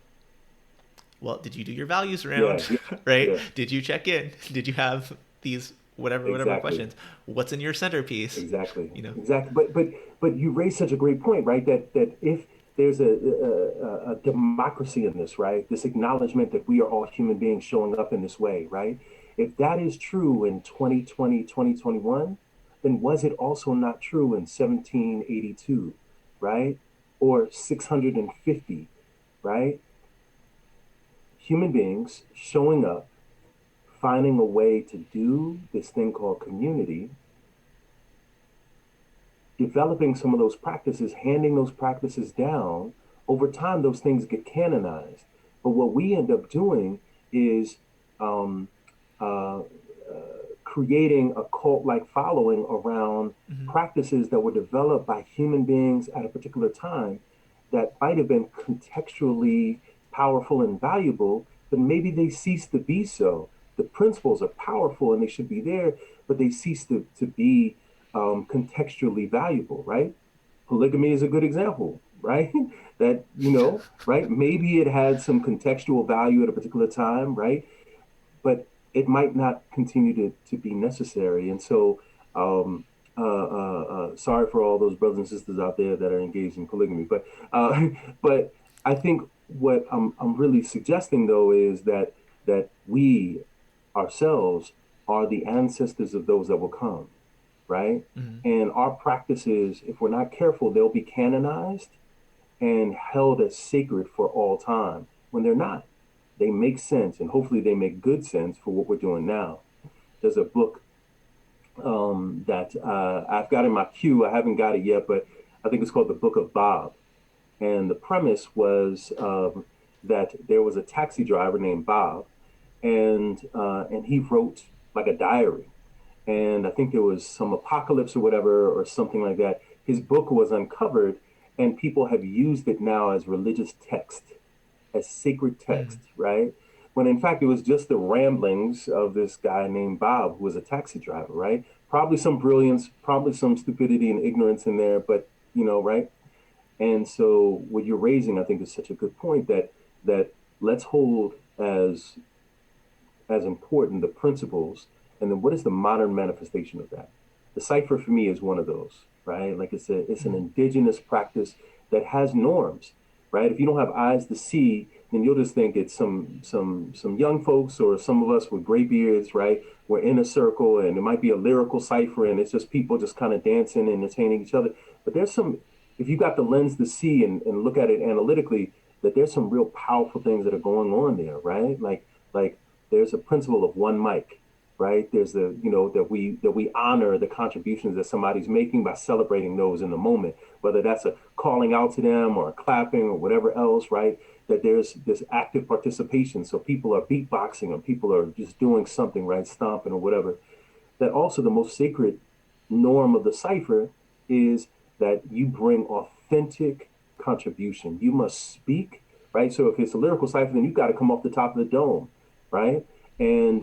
well, did you do your values yeah, round, yeah, right? yeah, Did you check in? Did you have these whatever exactly. questions? What's in your centerpiece? Exactly, You know? exactly. But you raise such a great point, right? That if there's a democracy in this, right? This acknowledgement that we are all human beings showing up in this way, right? If that is true in 2020, 2021, then was it also not true in 1782, right? Or 650, right? Human beings showing up, finding a way to do this thing called community, developing some of those practices, handing those practices down. Over time, those things get canonized. But what we end up doing is um, uh, creating a cult like following around Mm-hmm. practices that were developed by human beings at a particular time that might have been contextually powerful and valuable, but maybe they cease to be so. The principles are powerful and they should be there, but they cease to be contextually valuable, right? Polygamy is a good example, right? That, right? Maybe it had some contextual value at a particular time, right? But it might not continue to be necessary. And so, sorry for all those brothers and sisters out there that are engaged in polygamy. But I think what I'm really suggesting though is that we ourselves are the ancestors of those that will come, right? Mm-hmm. And our practices, if we're not careful, they'll be canonized and held as sacred for all time when they're not. They make sense, and hopefully they make good sense for what we're doing now. There's a book that I've got in my queue. I haven't got it yet, but I think it's called The Book of Bob. And the premise was that there was a taxi driver named Bob, and he wrote like a diary. And I think there was some apocalypse or whatever or something like that. His book was uncovered, and people have used it now as religious text, as sacred text, right? When in fact it was just the ramblings of this guy named Bob, who was a taxi driver, right? Probably some brilliance, probably some stupidity and ignorance in there, but right? And so what you're raising, I think, is such a good point that let's hold as important the principles, and then what is the modern manifestation of that? The cipher for me is one of those, right? Like it's an indigenous practice that has norms, right? If you don't have eyes to see, then you'll just think it's some young folks or some of us with gray beards, right? We're in a circle and it might be a lyrical cipher and it's just people just kind of dancing and entertaining each other. But there's some, if you got the lens to see and look at it analytically, that there's some real powerful things that are going on there, right? Like there's a principle of one mic, right? There's the, that we honor the contributions that somebody's making by celebrating those in the moment, whether that's a calling out to them or clapping or whatever else, right? That there's this active participation. So people are beatboxing or people are just doing something, right? Stomping or whatever. That also the most sacred norm of the cipher is that you bring authentic contribution. You must speak, right? So if it's a lyrical cipher, then you got to come off the top of the dome, right? And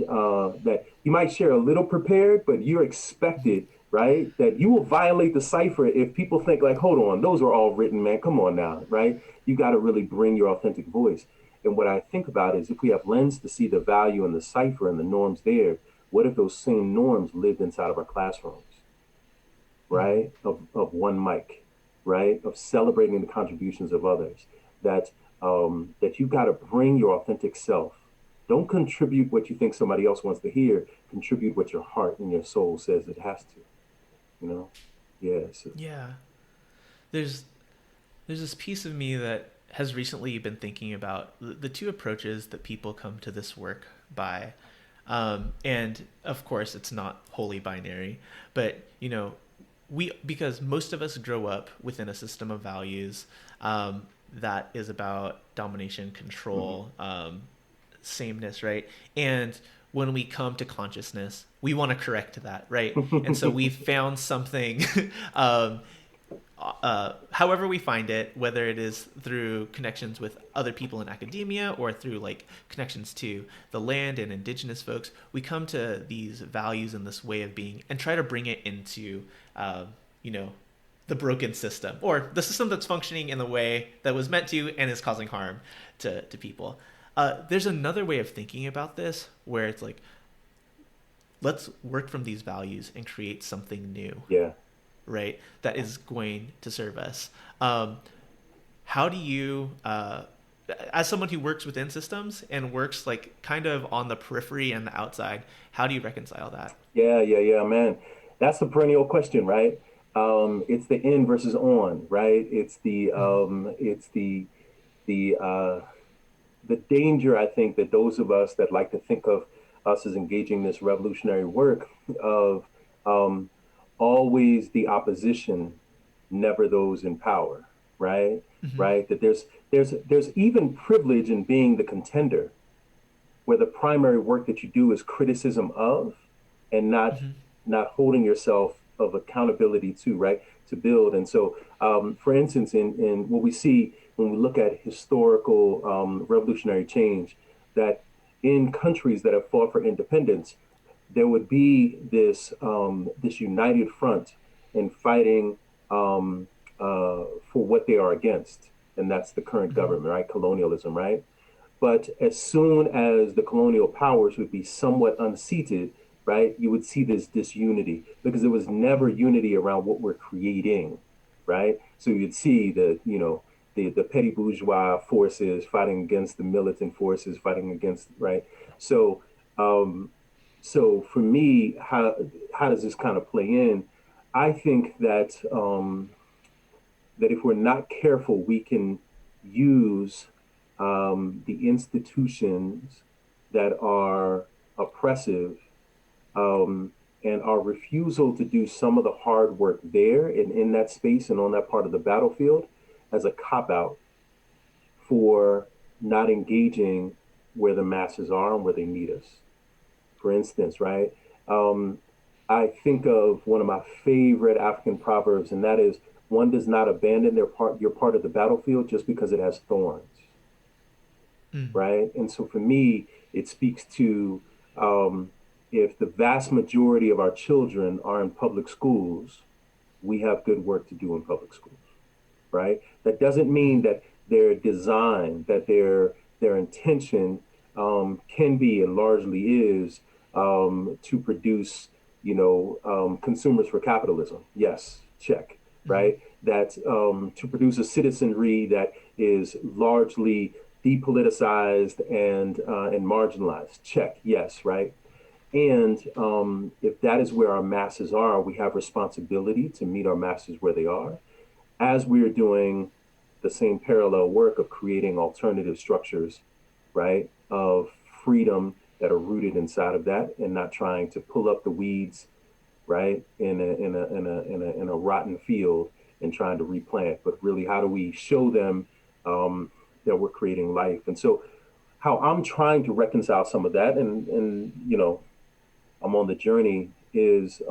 that you might share a little prepared, but you're expected, right? That you will violate the cipher if people think like, hold on, those are all written, man. Come on now, right? You got to really bring your authentic voice. And what I think about is if we have lens to see the value in the cipher and the norms there, what if those same norms lived inside of our classrooms, right? Of one mic, right? Of celebrating the contributions of others. That you got to bring your authentic self. Don't contribute what you think somebody else wants to hear. Contribute what your heart and your soul says it has to. Yeah. So. Yeah. There's this piece of me that has recently been thinking about the two approaches that people come to this work by. And of course, it's not wholly binary, but because most of us grow up within a system of values that is about domination, control, sameness, right? And when we come to consciousness, we want to correct that, right? And so we've found something, however we find it, whether it is through connections with other people in academia or through like connections to the land and indigenous folks, we come to these values and this way of being and try to bring it into, the broken system or the system that's functioning in the way that was meant to and is causing harm to people. There's another way of thinking about this where it's like, let's work from these values and create something new. Yeah. Right. That is going to serve us. How do you, as someone who works within systems and works like kind of on the periphery and the outside, how do you reconcile that? Yeah, man. That's the perennial question, right? It's the in versus on, right? It's the danger, I think, that those of us that like to think of us as engaging this revolutionary work of always the opposition, never those in power, right? Right? That there's even privilege in being the contender, where the primary work that you do is criticism of, and not holding yourself of accountability to, right? To build. And so, for instance, in what we see when we look at historical revolutionary change, that in countries that have fought for independence, there would be this united front in fighting for what they are against, and that's the current government, right? Colonialism, right? But as soon as the colonial powers would be somewhat unseated, right, you would see this disunity because there was never unity around what we're creating, right? So you'd see the petty bourgeois forces fighting against the militant forces fighting against, right? So for me, how does this kind of play in? I think that that if we're not careful, we can use the institutions that are oppressive and our refusal to do some of the hard work there and in that space and on that part of the battlefield as a cop-out for not engaging where the masses are and where they need us. For instance, right? I think of one of my favorite African proverbs, and that is, one does not abandon your part of the battlefield just because it has thorns, Mm. right? And so for me, it speaks to if the vast majority of our children are in public schools, we have good work to do in public schools, right? That doesn't mean that their design, that their intention can be and largely is to produce, consumers for capitalism. Yes, check, Mm-hmm. right? That to produce a citizenry that is largely depoliticized and marginalized. Check, yes, right? And if that is where our masses are, we have responsibility to meet our masses where they are as we are doing the same parallel work of creating alternative structures, right, of freedom that are rooted inside of that and not trying to pull up the weeds, right, in a rotten field and trying to replant, but really how do we show them that we're creating life? And so how I'm trying to reconcile some of that and I'm on the journey is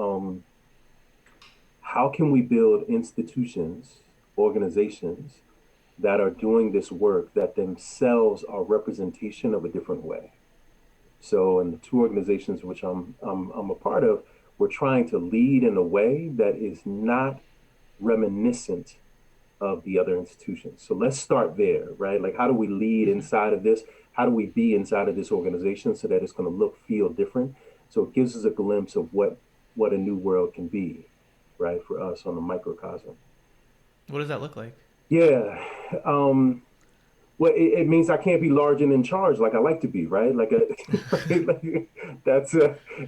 how can we build institutions, organizations that are doing this work that themselves are representation of a different way? So, in the two organizations which I'm a part of, we're trying to lead in a way that is not reminiscent of the other institutions. So let's start there, right? Like, how do we lead Mm-hmm. inside of this? How do we be inside of this organization so that it's going to look, feel different? So it gives us a glimpse of what a new world can be, right, for us on the microcosm. What does that look like? Yeah. Well, it means I can't be large and in charge like I like to be, right? Right? Like,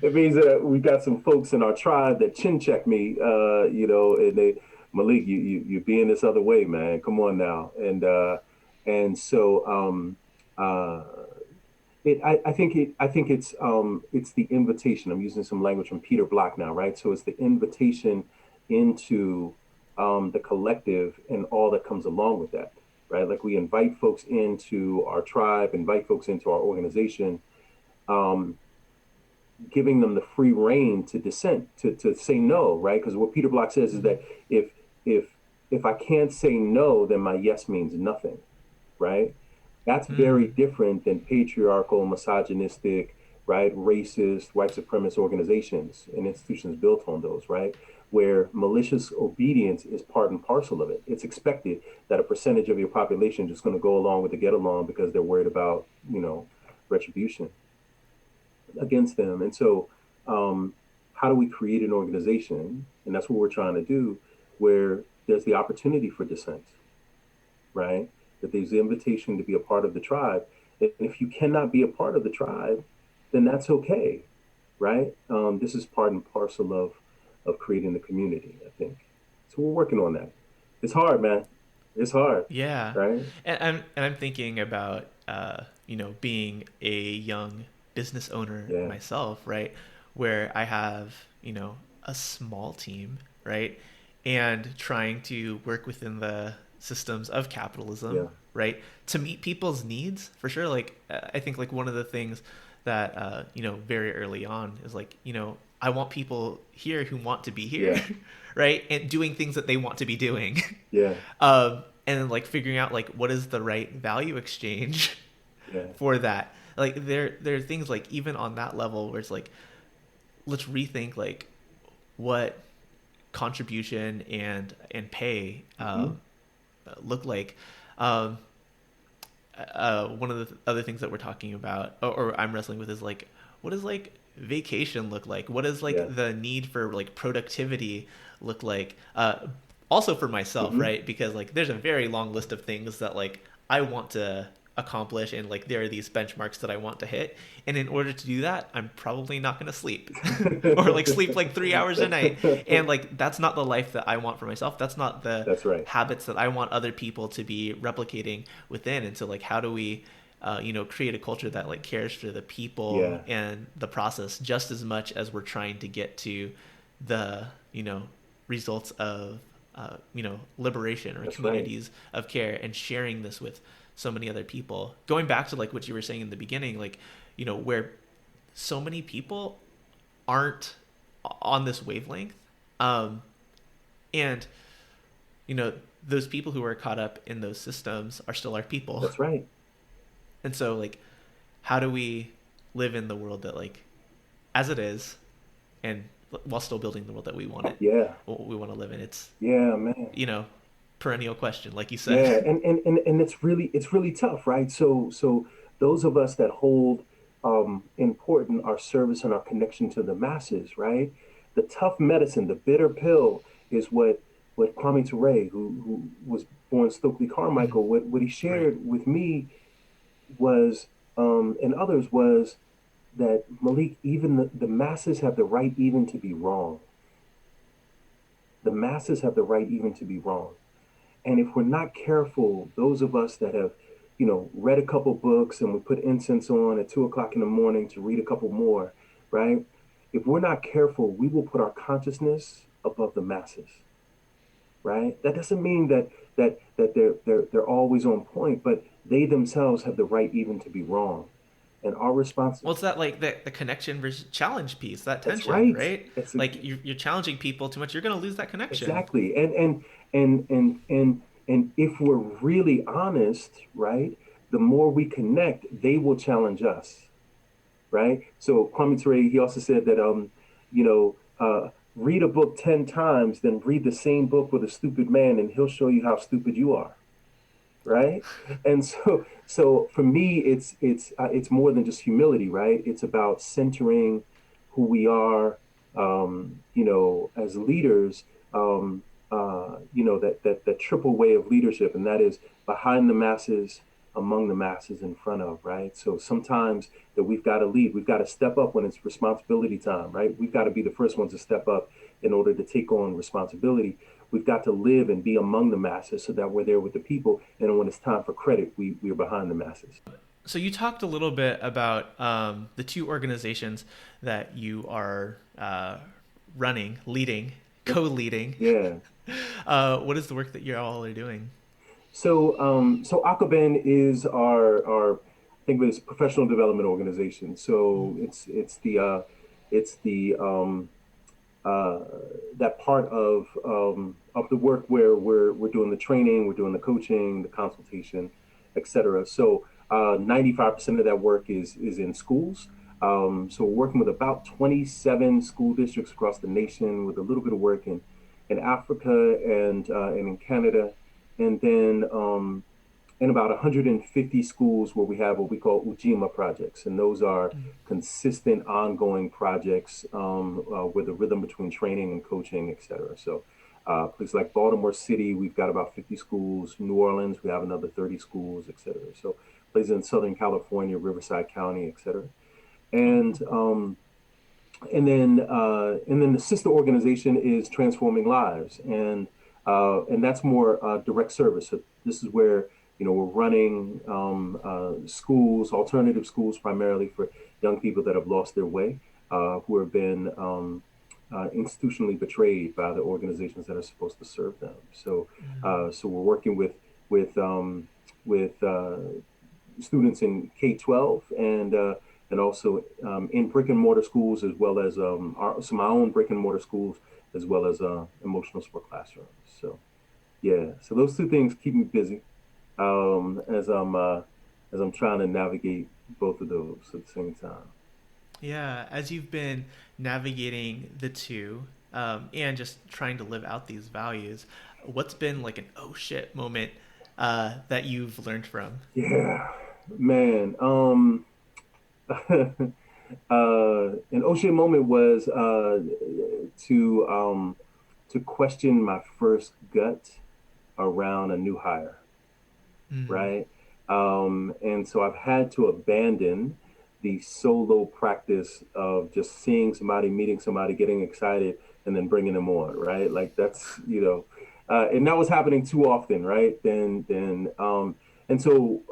it means that we got some folks in our tribe that chin check me, and Malik, you're being this other way, man. Come on now. And so, uh, I think it's the invitation. I'm using some language from Peter Block now, right? So it's the invitation into the collective and all that comes along with that, right? Like we invite folks into our tribe, invite folks into our organization, um, giving them the free reign to dissent, to say no, right? Because what Peter Block says is Mm-hmm. that if if I can't say no, then my yes means nothing, right? That's very Mm. different than patriarchal, misogynistic, right, racist, white supremacist organizations and institutions built on those, right? Where malicious obedience is part and parcel of it. It's expected that a percentage of your population is just going to go along with the get along because they're worried about, retribution against them. And so, how do we create an organization? And that's what we're trying to do, where there's the opportunity for dissent, right? That there's the invitation to be a part of the tribe. And if you cannot be a part of the tribe, then that's okay, right? This is part and parcel of creating the community, I think. So we're working on that. It's hard, man. It's hard, Yeah, right? and I'm thinking about being a young business owner Yeah, myself, right? Where I have a small team, right, and trying to work within the systems of yeah, capitalism, right, to meet people's needs for sure. Like I think like one of the things that very early on is like I want people here who want to be here, yeah, right, and doing things that they want to be doing. yeah, And then like figuring out like what is the right value exchange yeah, for that. Like there are things like even on that level where it's like let's rethink like what contribution and pay hmm, look like. Um, One of the other things that we're talking about or I'm wrestling with is like what does like vacation look like? What does yeah, like the need for like productivity look like? Also for myself, hmm, right? Because like there's a very long list of things that like I want to accomplish and like there are these benchmarks that I want to hit, and in order to do that I'm probably not going to sleep or like sleep like 3 hours a night, and like that's not the life that I want for myself. That's not the That's right. habits that I want other people to be replicating within. And so like how do we create a culture that like cares for the people Yeah, and the process just as much as we're trying to get to the results of liberation or that's right. communities of care and sharing this with so many other people. Going back to like what you were saying in the beginning, like where so many people aren't on this wavelength, and you know, those people who are caught up in those systems are still our people. That's right. And so, like, how do we live in the world that, like, as it is, and while still building the world that we want it, Yeah. what we want to live in? It's, Yeah, man. you know, perennial question, like you Yeah, said. and it's really tough, right? So those of us that hold important our service and our connection to the masses, right? The tough medicine, the bitter pill, is what Kwame Ture, who was born Stokely Mhm. Carmichael, what he Right. shared with me was and others was that Malik, even the masses have the right even to be wrong. The masses have the right even to be wrong. And if we're not careful, those of us that have, read a couple books and we put incense on at 2 o'clock in the morning to read a couple more, right? If we're not careful, we will put our consciousness above the masses, right? That doesn't mean that they're always on point, but they themselves have the right even to be wrong. And our response, Well, it's that, like, the connection versus challenge piece, that that's tension, right. right? That's Like, you're challenging people too much, you're going to lose that connection. exactly. And if we're really honest, right, the more we connect, they will challenge us, right? So Kwame Ture, he also said that you know, read a book 10 times, then read the same book with a stupid man, and he'll show you how stupid you are, right? And so for me, it's more than just humility, right? It's about centering who we are, as leaders. That triple way of leadership, and that is behind the masses, among the masses, in front of, right? So sometimes that we've got to lead, we've got to step up when it's responsibility time, right? We've got to be the first ones to step up in order to take on responsibility. We've got to live and be among the masses so that we're there with the people. And when it's time for credit, we're behind the masses. So you talked a little bit about the two organizations that you are running, leading, co-leading. Yeah. What is the work that you all are doing? So Akoben is our I think it's professional development organization. So it's the uh, that part of the work where we're doing the training, we're doing the coaching, the consultation, etc. So 95% of that work is in schools. So we're working with about 27 school districts across the nation, with a little bit of work in Africa and in Canada, and then in about 150 schools where we have what we call Ujima projects. And those are consistent, ongoing projects with a rhythm between training and coaching, et cetera. So places like Baltimore City, we've got about 50 schools. New Orleans, we have another 30 schools, et cetera. So places in Southern California, Riverside County, et cetera. Oh, And cool. and then the sister organization is Transforming Lives, and that's more direct service. So this is where we're running schools, alternative schools, primarily for young people that have lost their way, who have been institutionally betrayed by the organizations that are supposed to serve them. So we're working with students in K-12 and also in brick and mortar schools, as well as some of our own brick and mortar schools, as well as emotional support classrooms. So yeah, so those two things keep me busy as I'm trying to navigate both of those at the same time. Yeah, as you've been navigating the two, and just trying to live out these values, what's been like an oh shit moment that you've learned from? Yeah, man. An ocean moment was to question my first gut around a new hire, Mm. right? And so I've had to abandon the solo practice of just seeing somebody, meeting somebody, getting excited, and then bringing them on, right? Like and that was happening too often, right? And so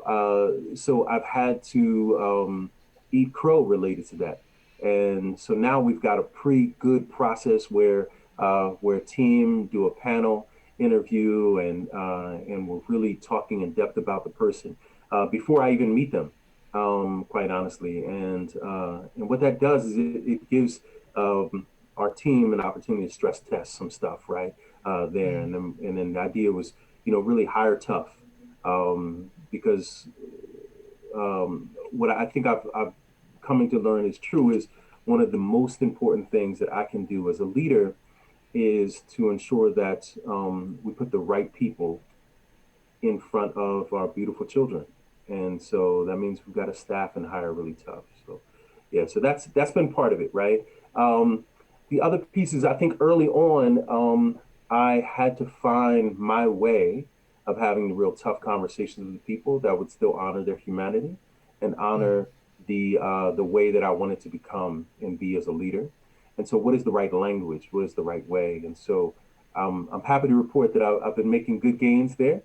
I've had to eat crow related to that. And so now we've got a pretty good process where a team do a panel interview, and we're really talking in depth about the person before I even meet them, quite honestly. And what that does is it gives our team an opportunity to stress test some stuff, right? there. And then the idea was, really hire tough, because what I think I've coming to learn is true is one of the most important things that I can do as a leader is to ensure that we put the right people in front of our beautiful children. And so that means we've got to staff and hire really tough. So yeah, so that's been part of it, right? The other pieces, I think early on, I had to find my way of having the real tough conversations with people that would still honor their humanity and honor the way that I wanted to become and be as a leader. And so, what is the right language? What is the right way? And so, I'm happy to report that I've been making good gains there.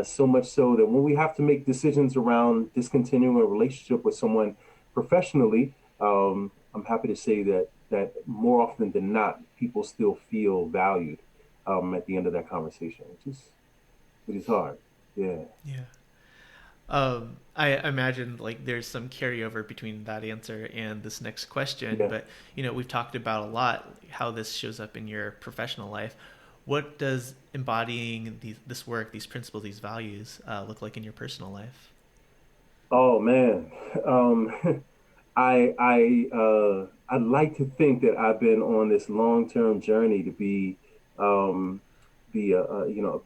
So much so that when we have to make decisions around discontinuing a relationship with someone professionally, I'm happy to say that more often than not, people still feel valued at the end of that conversation, which is hard. Yeah. Yeah. I imagine like there's some carryover between that answer and this next question, Yeah. but we've talked about a lot how this shows up in your professional life. What does embodying this work, these principles, these values look like in your personal life? Oh man, I'd like to think that I've been on this long-term journey to be a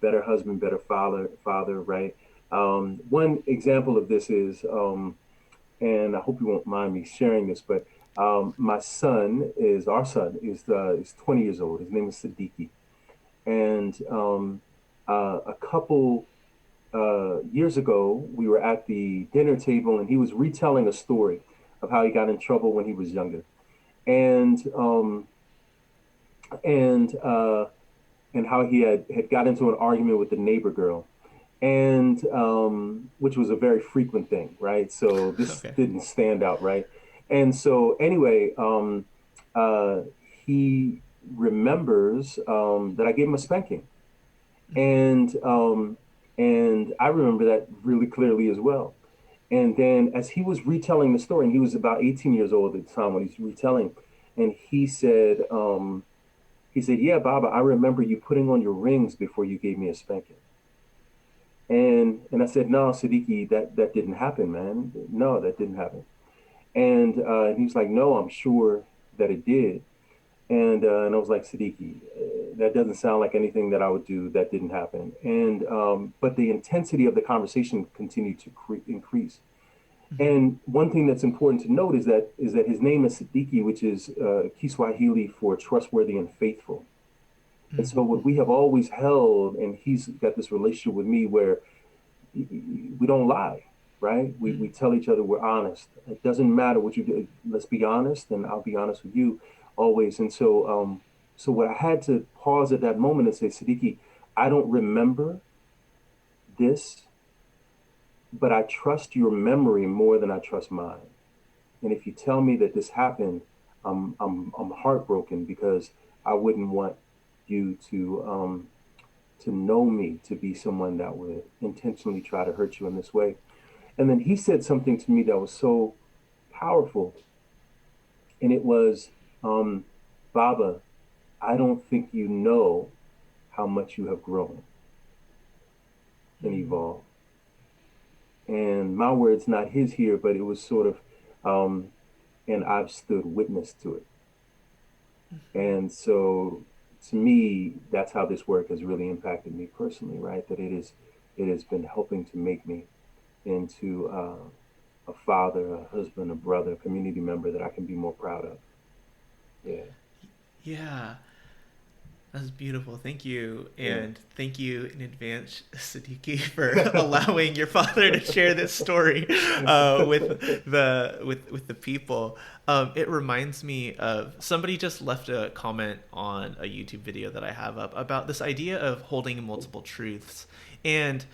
better husband, better father, right? One example of this is, and I hope you won't mind me sharing this, but our son is 20 years old. His name is Siddiqui, and a couple years ago, we were at the dinner table, and he was retelling a story of how he got in trouble when he was younger, and and uh, and how he had got into an argument with the neighbor girl, and which was a very frequent thing, right? So this Okay. didn't stand out, right? And so anyway, uh, he remembers that I gave him a spanking, and I remember that really clearly as well. And then as he was retelling the story, and he was about 18 years old at the time when he's retelling, and he said, "Yeah, Baba, I remember you putting on your rings before you gave me a spanking." And I said, "No, Siddiqui, that didn't happen, man. No, that didn't happen." And he was like, "No, I'm sure that it did." And I was like, "Siddiqui, that doesn't sound like anything that I would do. That didn't happen." And but the intensity of the conversation continued to increase. And one thing that's important to note is that his name is Siddiqui, which is Kiswahili for trustworthy and faithful. And so what we have always held, and he's got this relationship with me where we don't lie, right? We tell each other we're honest. It doesn't matter what you do. Let's be honest, and I'll be honest with you always. And so what I had to pause at that moment and say, Siddiqui, I don't remember this, but I trust your memory more than I trust mine. And if you tell me that this happened, I'm heartbroken because I wouldn't want you to know me to be someone that would intentionally try to hurt you in this way. And then he said something to me that was so powerful, and it was, Baba, I don't think you know how much you have grown and evolved. And my words, not his here, but it was sort of, and I've stood witness to it. And so to me, that's how this work has really impacted me personally, right? That it has been helping to make me into a father, a husband, a brother, a community member that I can be more proud of. Yeah. Yeah. That's beautiful. Thank you. Yeah. And thank you in advance, Siddiqui, for allowing your father to share this story with the people. It reminds me of somebody just left a comment on a YouTube video that I have up about this idea of holding multiple truths. And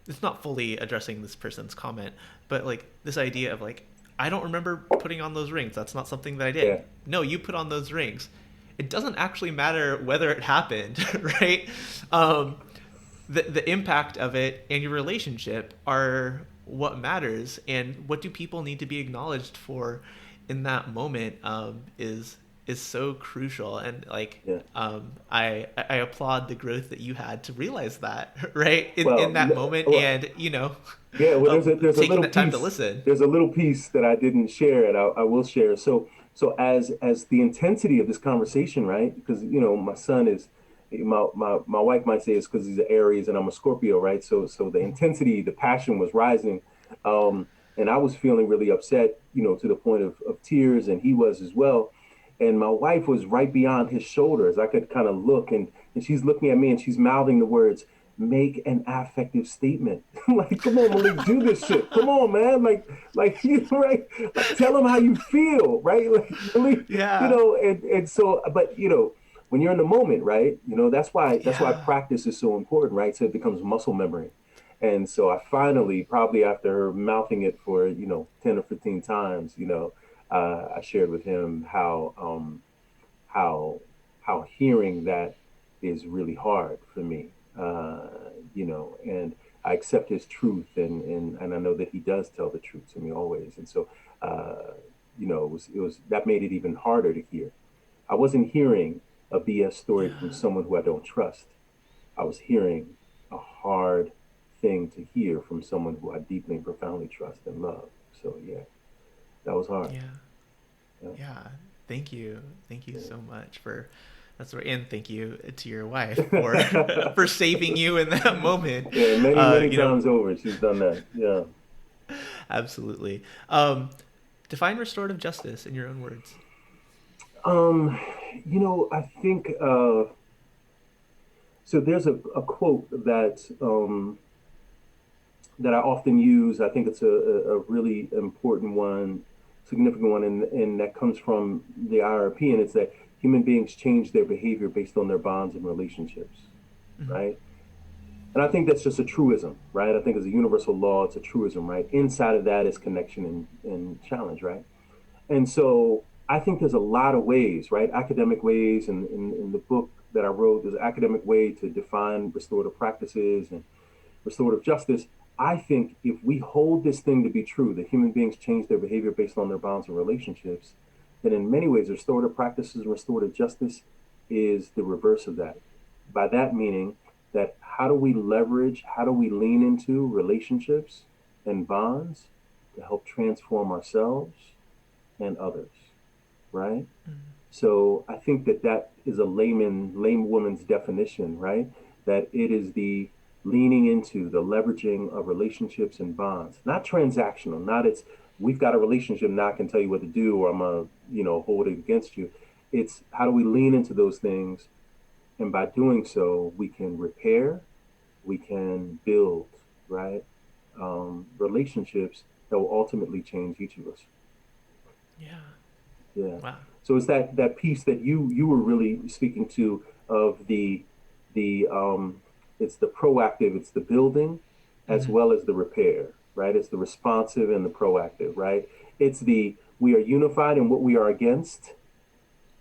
it's not fully addressing this person's comment, but like this idea of like, I don't remember putting on those rings. That's not something that I did. Yeah. No, you put on those rings. It doesn't actually matter whether it happened, right? The impact of it and your relationship are what matters, and what do people need to be acknowledged for in that moment is is so crucial. And like, Yeah. I applaud the growth that you had to realize that, right? In Well, that moment, well, and, you know, yeah. Well, there's a taking little that time to piece. listen. There's a little piece that I didn't share, and I will share. So as the intensity of this conversation, right? Because my son is my wife might say it's because he's an Aries and I'm a Scorpio, right? So the intensity, the passion was rising, and I was feeling really upset, to the point of tears, and he was as well. And my wife was right beyond his shoulders. I could kind of look, and she's looking at me, and she's mouthing the words, "Make an affective statement." Like, come on, Malik, do this shit. Come on, man. Like right? Like, tell them how you feel, right? Like, Malik, Yeah. and so, but when you're in the moment, right? That's why Yeah. practice is so important, right? So it becomes muscle memory. And so I finally, probably after mouthing it for 10 or 15 times, I shared with him how how hearing that is really hard for me, and I accept his truth, and I know that he does tell the truth to me always, and so it was that made it even harder to hear. I wasn't hearing a BS story from Yeah. someone who I don't trust. I was hearing a hard thing to hear from someone who I deeply and profoundly trust and love. So yeah, that was hard. Yeah. Yeah, Yeah. Thank you. Thank you so much for that's right. And thank you to your wife for yeah. for saving you in that moment. Yeah, many, many You know, times over, she's done that. Yeah. absolutely. Define restorative justice in your own words. Um, I think so. There's a quote that I often use. I think it's a really important one, significant one, and that comes from the IRP, and it's that human beings change their behavior based on their bonds and relationships, Mm-hmm. right? And I think that's just a truism, right? I think as a universal law, it's a truism, right? Inside of that is connection and challenge, right? And so I think there's a lot of ways, right? Academic ways, and in the book that I wrote, there's an academic way to define restorative practices and restorative justice. I think if we hold this thing to be true, that human beings change their behavior based on their bonds and relationships, then in many ways, restorative practices and restorative justice is the reverse of that. By that meaning that how do we leverage, how do we lean into relationships and bonds to help transform ourselves and others, right? So I think that is a lame woman's definition, right? That it is the leaning into the leveraging of relationships and bonds, not transactional, not it's we've got a relationship now I can tell you what to do or I'm gonna, hold it against you. It's how do we lean into those things, and by doing so, we can repair, we can build, right? Relationships that will ultimately change each of us. Yeah. Yeah. Wow. So it's that piece that you were really speaking to of the it's the proactive, it's the building as Mm-hmm. well as the repair, right? It's the responsive and the proactive, right? It's the we are unified in what we are against,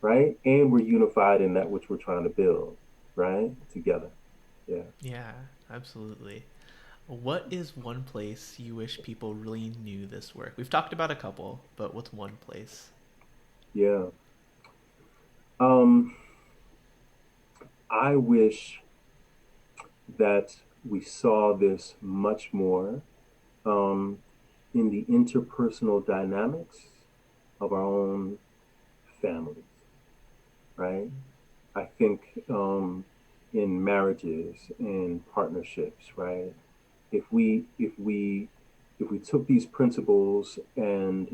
right? And we're unified in that which we're trying to build, right? Together. Yeah. Yeah, absolutely. What is one place you wish people really knew this work? We've talked about a couple, but what's one place? Yeah. Um, I wish that we saw this much more um, in the interpersonal dynamics of our own families, right? I think in marriages and partnerships, right? If we took these principles and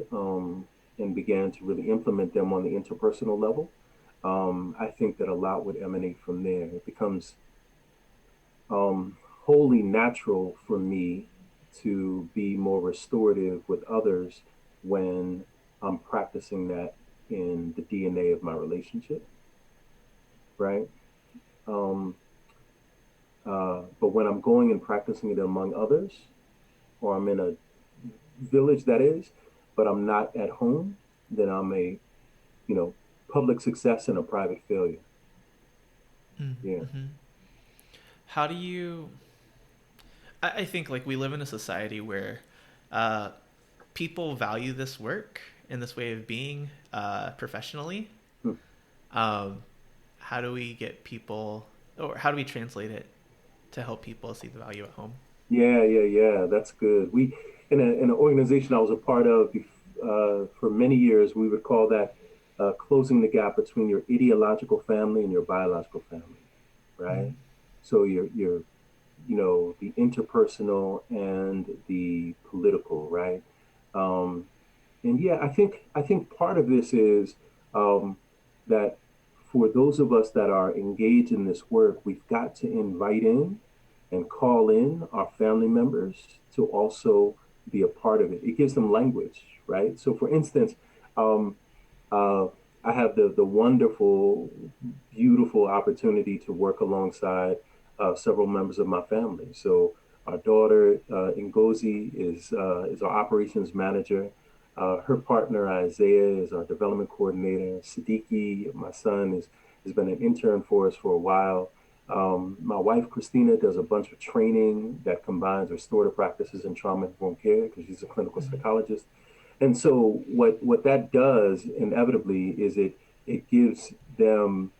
began to really implement them on the interpersonal level, I think that a lot would emanate from there. It becomes wholly natural for me to be more restorative with others when I'm practicing that in the DNA of my relationship, right? Um, but when I'm going and practicing it among others, or I'm in a village that is, but I'm not at home, then I'm a, you know, public success and a private failure. Yeah. Mm-hmm. How do you? I think like we live in a society where uh, people value this work and this way of being professionally, How do we get people, or how do we translate it to help people see the value at home? Yeah. That's good. We in an organization I was a part of for many years, we would call that closing the gap between your ideological family and your biological family, right? Mm. So your the interpersonal and the political, right? Um, and yeah, I think part of this is um, that for those of us that are engaged in this work, we've got to invite in and call in our family members to also be a part of it. It gives them language, right? So, for instance, um, uh, I have the wonderful, beautiful opportunity to work alongside several members of my family. So our daughter Ngozi is our operations manager. Her partner Isaiah is our development coordinator. Siddiqui, my son, has been an intern for us for a while. My wife Christina does a bunch of training that combines restorative practices and trauma informed care because she's a clinical psychologist. And so what that does inevitably is it gives them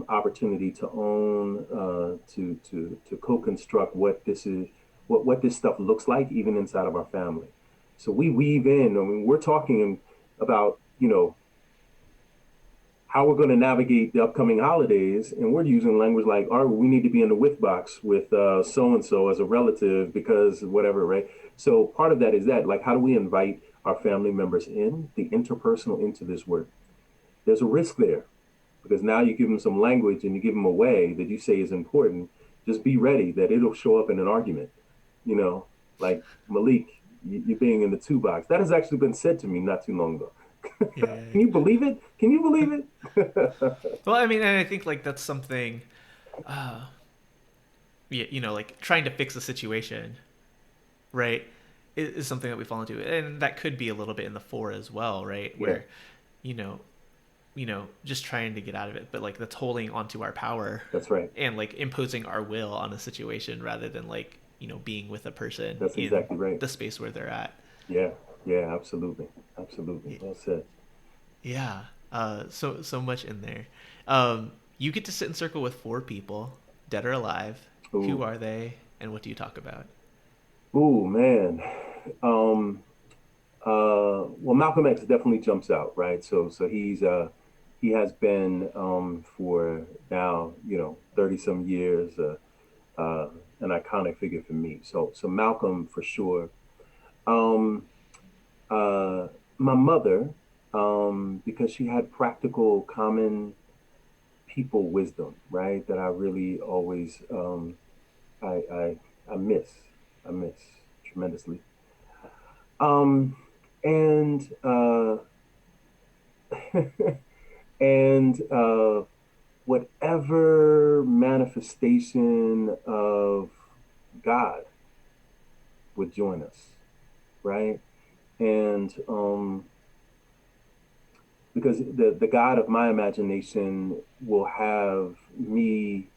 opportunity to own, to co-construct what this is, what this stuff looks like, even inside of our family. So we weave in. I mean, we're talking about how we're going to navigate the upcoming holidays, and we're using language like, "All right, we need to be in the with box with so and so as a relative because whatever," right? So part of that is that, like, how do we invite our family members in, the interpersonal, into this work? There's a risk there because now you give them some language and you give them a way that you say is important. Just be ready that it'll show up in an argument. Like Malik, you being in the two box. That has actually been said to me not too long ago. Yeah. Can you believe it? Can you believe it? Well, I mean, and I think like that's something, uh, yeah, like trying to fix a situation, right, is something that we fall into, and that could be a little bit in the four as well, right? Yeah, Where, you know, just trying to get out of it, but like that's holding onto our power that's right. and like imposing our will on a situation rather than like being with a person That's in exactly right. the space where they're at. Yeah, yeah, absolutely. Absolutely. Well said. Yeah. So much in there. You get to sit in circle with four people, dead or alive. Who Ooh, are they, and what do you talk about? ooh, man. Um, well, Malcolm X definitely jumps out, right? So he has been for now, 30 some years, uh, an iconic figure for me. So Malcolm for sure. Um, uh, my mother, because she had practical, common people wisdom, right? That I really always I, I I miss. I miss tremendously. Um, and and whatever manifestation of God would join us, right? And because the God of my imagination will have me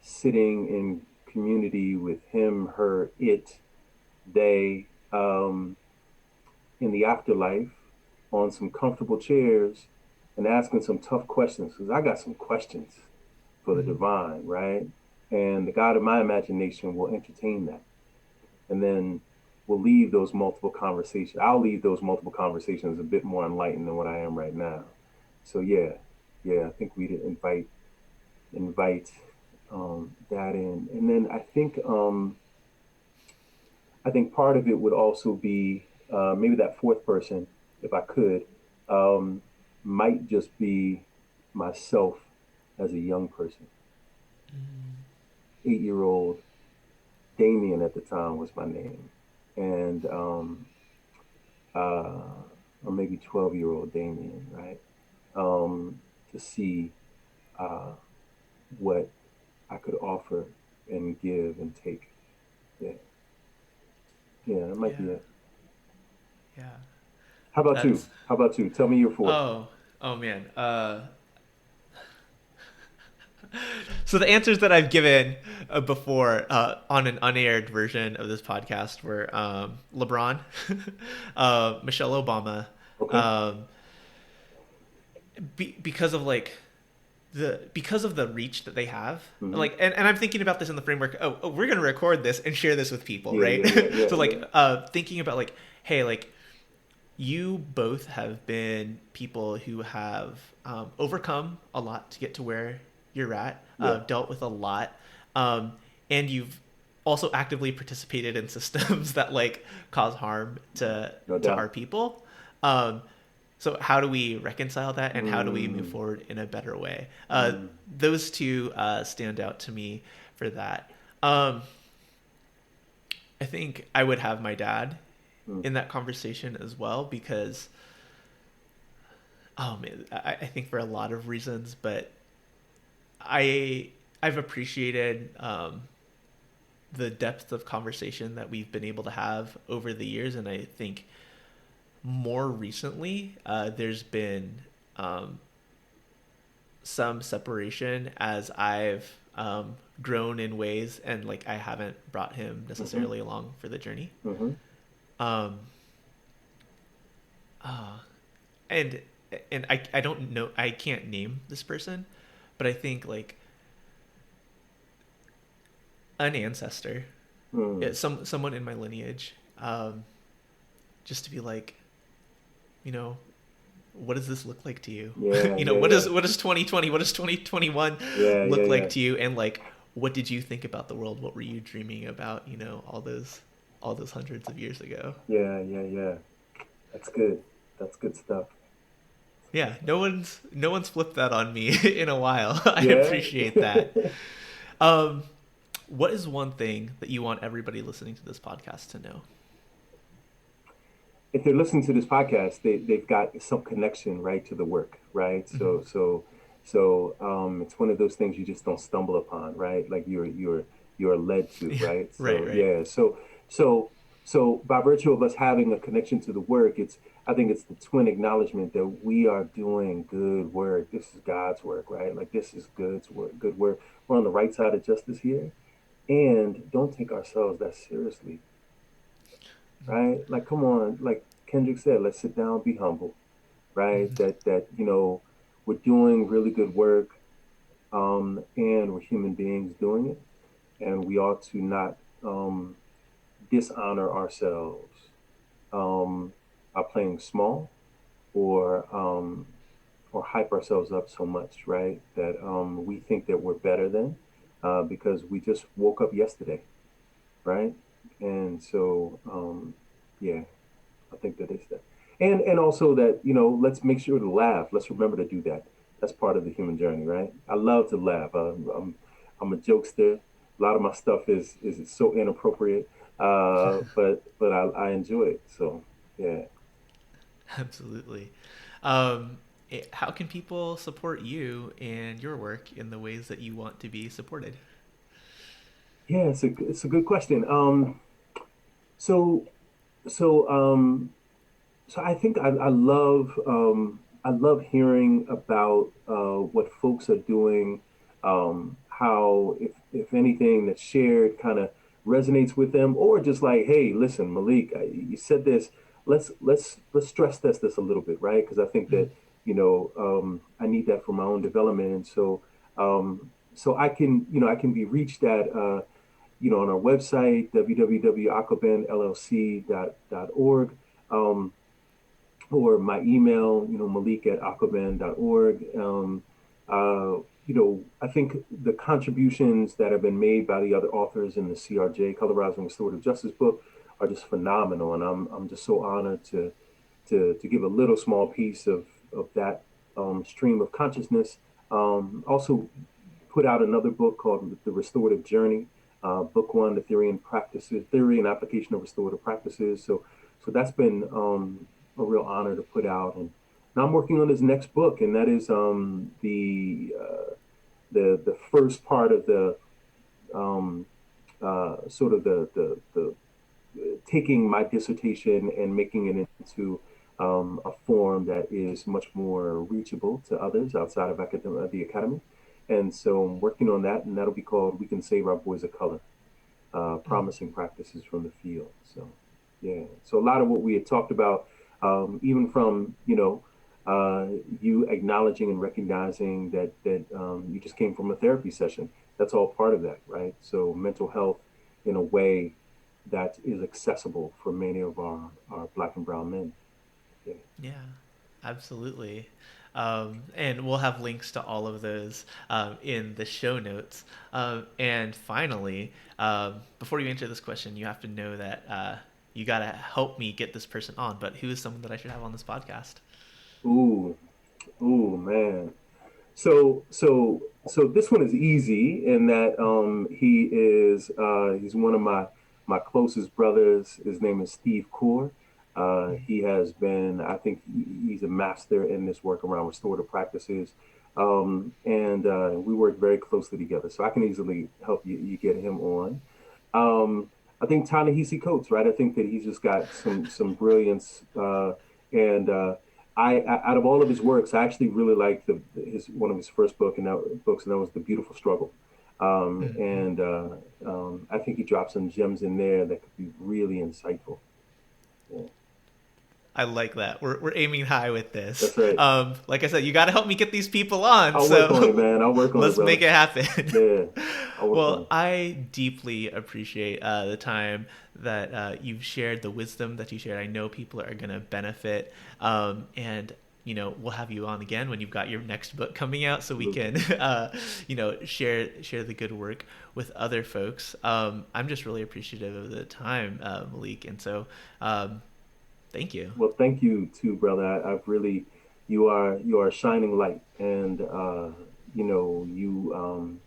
sitting in community with him, her, it, they, in the afterlife on some comfortable chairs and asking some tough questions because I got some questions for the Mm-hmm. divine, right? And the God of my imagination will entertain that. And then we'll leave those multiple conversations. I'll leave those multiple conversations a bit more enlightened than what I am right now. So yeah, I think we'd invite that in. And then I think part of it would also be maybe that fourth person, if I could, um, might just be myself as a young person. Mm-hmm. 8-year-old Damien at the time was my name, and uh, or maybe 12-year-old Damien, right? To see uh, what I could offer and give and take. Yeah, yeah, that might be Yeah. it. Yeah. How about you? That's How about you? Tell me your fourth. oh man. So the answers that I've given before on an unaired version of this podcast were LeBron, Michelle Obama, Okay. um, because of like because of the reach that they have, Mm-hmm. like, and I'm thinking about this in the framework, we're going to record this and share this with people, Yeah, right? yeah, So like, yeah. thinking about like, hey, like, you both have been people who have overcome a lot to get to where you're at, Yeah. dealt with a lot, um, and you've also actively participated in systems that like cause harm No to doubt. our people. Um, so how do we reconcile that, and how do we move Mm, forward in a better way? mm, Those two stand out to me for that. Um, I think I would have my dad mm, in that conversation as well, because I think for a lot of reasons, but I've appreciated the depth of conversation that we've been able to have over the years, and I think more recently there's been some separation as I've grown in ways, and like I haven't brought him mm-hmm, necessarily along for the journey. mm-hmm. Um, and I don't know, I can't name this person, but I think like an ancestor, Mm. someone in my lineage, just to be like, you know, what does this look like to you? Yeah, You know, yeah, yeah. what does 2020, what does 2021 Yeah, yeah, look yeah. like to you? And like, what did you think about the world? What were you dreaming about? You know, all those hundreds of years ago. Yeah, yeah, yeah. That's good. That's good stuff. Good Yeah, stuff. no one's flipped that on me in a while. I Yeah. appreciate that. Um, what is one thing that you want everybody listening to this podcast to know? If they're listening to this podcast, they've got some connection, right, to the work, right? Hmm. So it's one of those things you just don't stumble upon, right? Like you're led to, Yeah, right? right, So right. yeah, so so by virtue of us having a connection to the work, it's I think it's the twin acknowledgement that we are doing good work. This is God's work, right? Like this is God's work, good work. We're on the right side of justice here, and don't take ourselves that seriously, right? Like, come on, like Kendrick said, let's sit down, be humble, right? Hmm. That we're doing really good work, and we're human beings doing it, and we ought to not dishonor ourselves um, by playing small or hype ourselves up so much, right? That we think that we're better than because we just woke up yesterday, right? And so, yeah, I think that is that. And also that, let's make sure to laugh. Let's remember to do that. That's part of the human journey, right? I love to laugh. I'm a jokester. A lot of my stuff is so inappropriate, but I enjoy it. So yeah. Absolutely. How can people support you and your work in the ways that you want to be supported? Yeah, it's a good question. So so um, So I think I love hearing about what folks are doing, how if anything that's shared kind of resonates with them, or just like, hey, listen, Malik, you said this. Let's stress test this a little bit, right? Because I think Mhm. that I need that for my own development, and so I can I can be reached at on our website www.akobenllc.org. Um, or my email, malik@akoben.org. I think the contributions that have been made by the other authors in the CRJ, Colorizing Restorative Justice book, are just phenomenal. And I'm just so honored to give a little small piece of that stream of consciousness. Also put out another book called The Restorative Journey. Book one, the theory and application of restorative practices. So that's been a real honor to put out. And now I'm working on this next book, and that is the first part of the sort of the taking my dissertation and making it into a form that is much more reachable to others outside of the academy. And so I'm working on that, and that'll be called "We Can Save Our Boys of Color: Promising Practices from the Field." So, yeah. So a lot of what we had talked about, even from you acknowledging and recognizing that you just came from a therapy session. That's all part of that, right? So mental health in a way that is accessible for many of our Black and brown men. Yeah. Yeah, absolutely. And we'll have links to all of those in the show notes. And finally, before you answer this question, you have to know that you got to help me get this person on. But who is someone that I should have on this podcast? Ooh, man. So this one is easy in that he's one of my closest brothers. His name is Steve Kaur. He has been, I think he's a master in this work around restorative practices. And we work very closely together. So I can easily help you get him on. I think Ta-Nehisi Coates, right? I think that he's just got some brilliance. And I out of all of his works, I actually really liked one of his first books, and that was The Beautiful Struggle. And I think he dropped some gems in there that could be really insightful. Yeah. I like that. We're aiming high with this. That's right. Like I said, you got to help me get these people on. I'll work on it, man. I'll work on it. Let's make it happen. Yeah. Well, I deeply appreciate the time that you've shared, the wisdom that you shared. I know people are going to benefit. And we'll have you on again when you've got your next book coming out, so we can, share the good work with other folks. I'm just really appreciative of the time, Malik, and so thank you. Well, thank you too, brother. I've really, you are a shining light, and you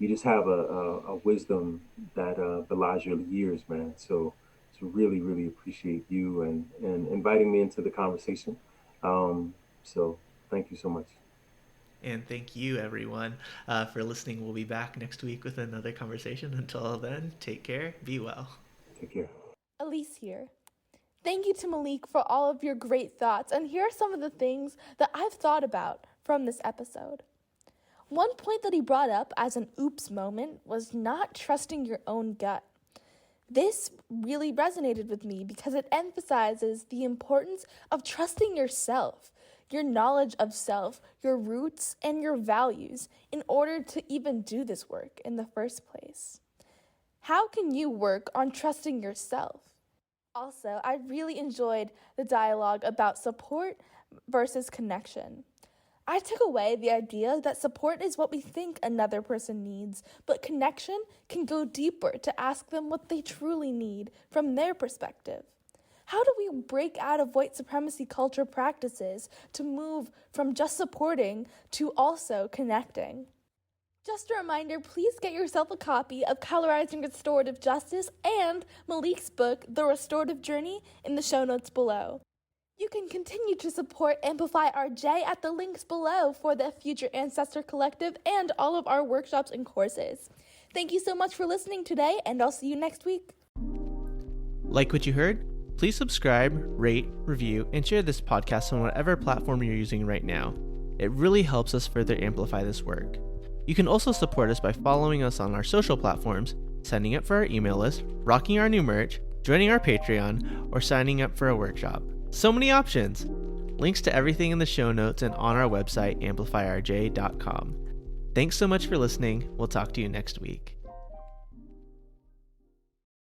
just have a wisdom that belies your years, man. So really, really appreciate you and inviting me into the conversation. So thank you so much. And thank you, everyone, for listening. We'll be back next week with another conversation. Until then, take care. Be well. Take care. Elise here. Thank you to Malik for all of your great thoughts. And here are some of the things that I've thought about from this episode. One point that he brought up as an oops moment was not trusting your own gut. This really resonated with me because it emphasizes the importance of trusting yourself, your knowledge of self, your roots, and your values in order to even do this work in the first place. How can you work on trusting yourself? Also, I really enjoyed the dialogue about support versus connection. I took away the idea that support is what we think another person needs, but connection can go deeper to ask them what they truly need from their perspective. How do we break out of white supremacy culture practices to move from just supporting to also connecting? Just a reminder, please get yourself a copy of Colorizing Restorative Justice and Malik's book, The Restorative Journey, in the show notes below. You can continue to support Amplify RJ at the links below for the Future Ancestor Collective and all of our workshops and courses. Thank you so much for listening today, and I'll see you next week. Like what you heard? Please subscribe, rate, review, and share this podcast on whatever platform you're using right now. It really helps us further amplify this work. You can also support us by following us on our social platforms, signing up for our email list, rocking our new merch, joining our Patreon, or signing up for a workshop. So many options! Links to everything in the show notes and on our website, amplifyrj.com. Thanks so much for listening. We'll talk to you next week.